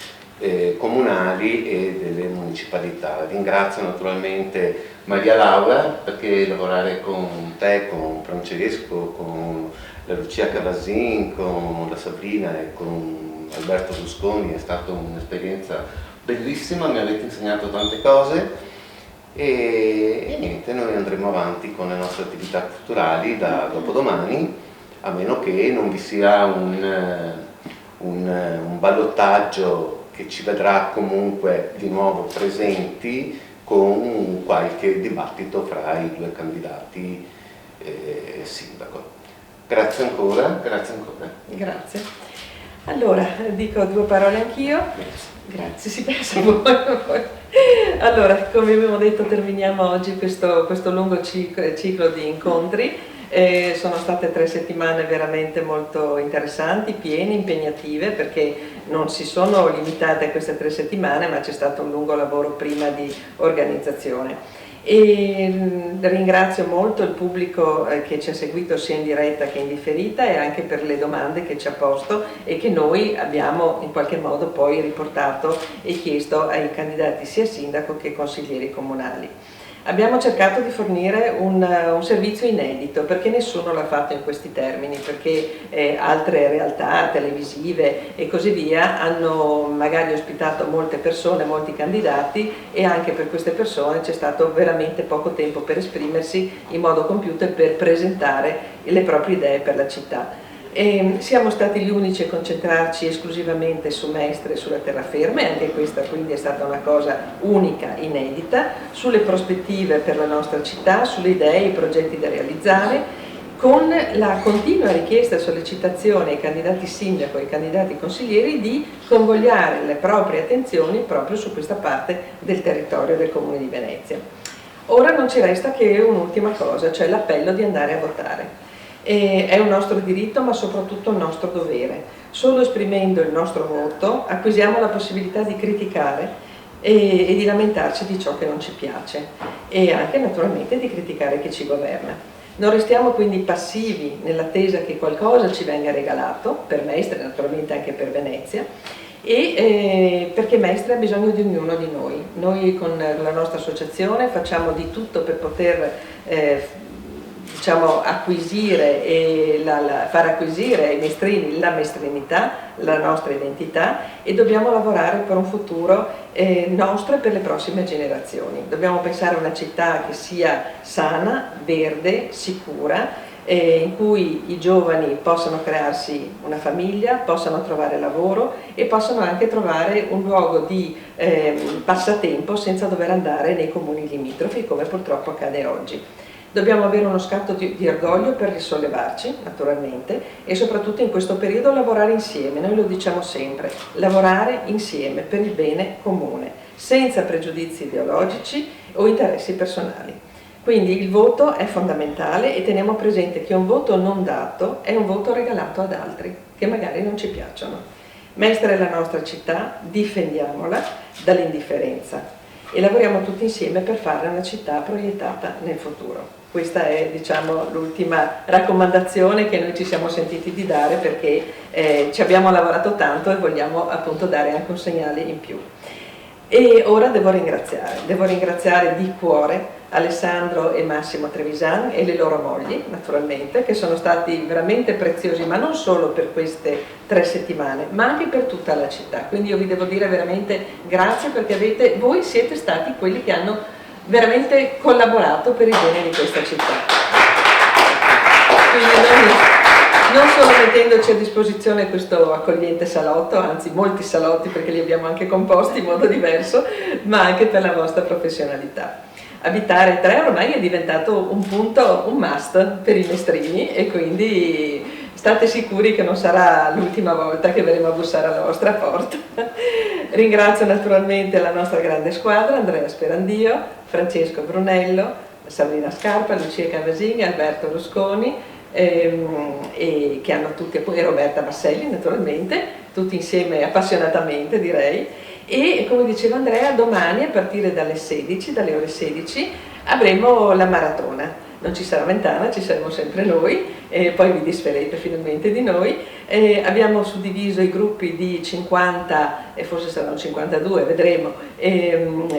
comunali e delle municipalità. Ringrazio naturalmente Maria Laura, perché lavorare con te, con Francesco, con la Lucia Cavasin, con la Sabrina e con Alberto Rusconi è stata un'esperienza bellissima, mi avete insegnato tante cose e niente, noi andremo avanti con le nostre attività culturali da dopodomani, a meno che non vi sia un ballottaggio che ci vedrà comunque di nuovo presenti con qualche dibattito fra i due candidati sindaco. Grazie ancora, grazie ancora. Grazie. Allora, dico due parole anch'io. Grazie, si pensa a voi. Allora, come abbiamo detto, terminiamo oggi questo lungo ciclo di incontri. Sono state 3 settimane veramente molto interessanti, piene, impegnative, perché non si sono limitate a queste 3 settimane, ma c'è stato un lungo lavoro prima di organizzazione. E ringrazio molto il pubblico che ci ha seguito sia in diretta che in differita e anche per le domande che ci ha posto e che noi abbiamo in qualche modo poi riportato e chiesto ai candidati sia sindaco che consiglieri comunali. Abbiamo cercato di fornire un servizio inedito, perché nessuno l'ha fatto in questi termini, perché altre realtà televisive e così via hanno magari ospitato molte persone, molti candidati, e anche per queste persone c'è stato veramente poco tempo per esprimersi in modo compiuto e per presentare le proprie idee per la città. Siamo stati gli unici a concentrarci esclusivamente su Mestre e sulla terraferma, e anche questa quindi è stata una cosa unica, inedita, sulle prospettive per la nostra città, sulle idee e i progetti da realizzare, con la continua richiesta e sollecitazione ai candidati sindaco e ai candidati consiglieri di convogliare le proprie attenzioni proprio su questa parte del territorio del Comune di Venezia. Ora non ci resta che un'ultima cosa, cioè l'appello di andare a votare. È un nostro diritto, ma soprattutto un nostro dovere. Solo esprimendo il nostro voto acquisiamo la possibilità di criticare e di lamentarci di ciò che non ci piace, e anche naturalmente di criticare chi ci governa. Non restiamo quindi passivi nell'attesa che qualcosa ci venga regalato, per Mestre, naturalmente anche per Venezia, e perché Mestre ha bisogno di ognuno di noi. Noi con la nostra associazione facciamo di tutto per poter diciamo, acquisire e far acquisire ai mestrini la mestrinità, la nostra identità, e dobbiamo lavorare per un futuro nostro e per le prossime generazioni. Dobbiamo pensare a una città che sia sana, verde, sicura, in cui i giovani possano crearsi una famiglia, possano trovare lavoro e possano anche trovare un luogo di passatempo senza dover andare nei comuni limitrofi, come purtroppo accade oggi. Dobbiamo avere uno scatto di orgoglio per risollevarci, naturalmente, e soprattutto in questo periodo lavorare insieme. Noi lo diciamo sempre, lavorare insieme per il bene comune, senza pregiudizi ideologici o interessi personali. Quindi il voto è fondamentale, e teniamo presente che un voto non dato è un voto regalato ad altri, che magari non ci piacciono. Mestre è la nostra città, difendiamola dall'indifferenza e lavoriamo tutti insieme per fare una città proiettata nel futuro. Questa è, diciamo, l'ultima raccomandazione che noi ci siamo sentiti di dare, perché ci abbiamo lavorato tanto e vogliamo appunto dare anche un segnale in più. E ora devo ringraziare di cuore Alessandro e Massimo Trevisan e le loro mogli, naturalmente, che sono stati veramente preziosi, ma non solo per queste 3 settimane, ma anche per tutta la città. Quindi io vi devo dire veramente grazie, perché voi siete stati quelli che hanno veramente collaborato per il bene di questa città. Quindi noi, non solo mettendoci a disposizione questo accogliente salotto, anzi molti salotti, perché li abbiamo anche composti in modo diverso, ma anche per la vostra professionalità. Abitare 3 ormai è diventato un punto, un must per i mestrini, e quindi state sicuri che non sarà l'ultima volta che verremo a bussare alla vostra porta. Ringrazio naturalmente la nostra grande squadra, Andrea Sperandio, Francesco Brunello, Sabrina Scarpa, Lucia Cavasin, Alberto Rusconi, e che hanno tutti, e Roberta Basselli naturalmente, tutti insieme appassionatamente direi, e come diceva Andrea, domani a partire dalle 16, dalle ore 16, avremo la maratona. Non ci sarà Ventana, ci saremo sempre noi, e poi vi disferete finalmente di noi. Abbiamo suddiviso i gruppi di 50, e forse saranno 52, vedremo,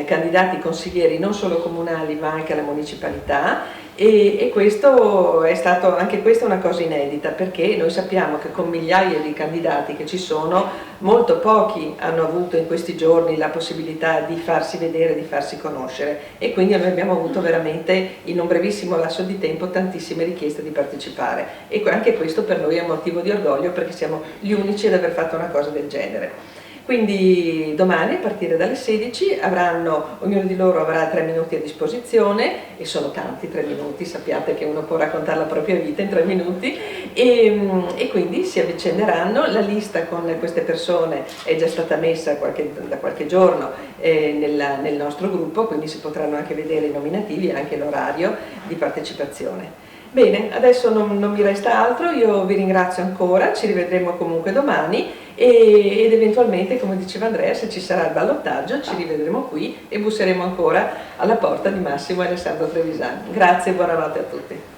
candidati consiglieri non solo comunali ma anche alla municipalità, e questo è stato, anche questa è una cosa inedita, perché noi sappiamo che con migliaia di candidati che ci sono, molto pochi hanno avuto in questi giorni la possibilità di farsi vedere, di farsi conoscere, e quindi noi abbiamo avuto veramente in un brevissimo lasso di tempo tantissime richieste di partecipare, e anche questo per noi è un motivo di orgoglio, perché siamo gli unici ad aver fatto una cosa del genere. Quindi domani a partire dalle 16 ognuno di loro avrà 3 minuti a disposizione, e sono tanti 3 minuti, sappiate che uno può raccontare la propria vita in 3 minuti, e quindi si avvicenderanno. La lista con queste persone è già stata messa da qualche giorno nel nostro gruppo, quindi si potranno anche vedere i nominativi e anche l'orario di partecipazione. Bene, adesso non mi resta altro, io vi ringrazio ancora, ci rivedremo comunque domani ed eventualmente, come diceva Andrea, se ci sarà il ballottaggio ci rivedremo qui e busseremo ancora alla porta di Massimo e Alessandro Trevisani. Grazie e buonanotte a tutti.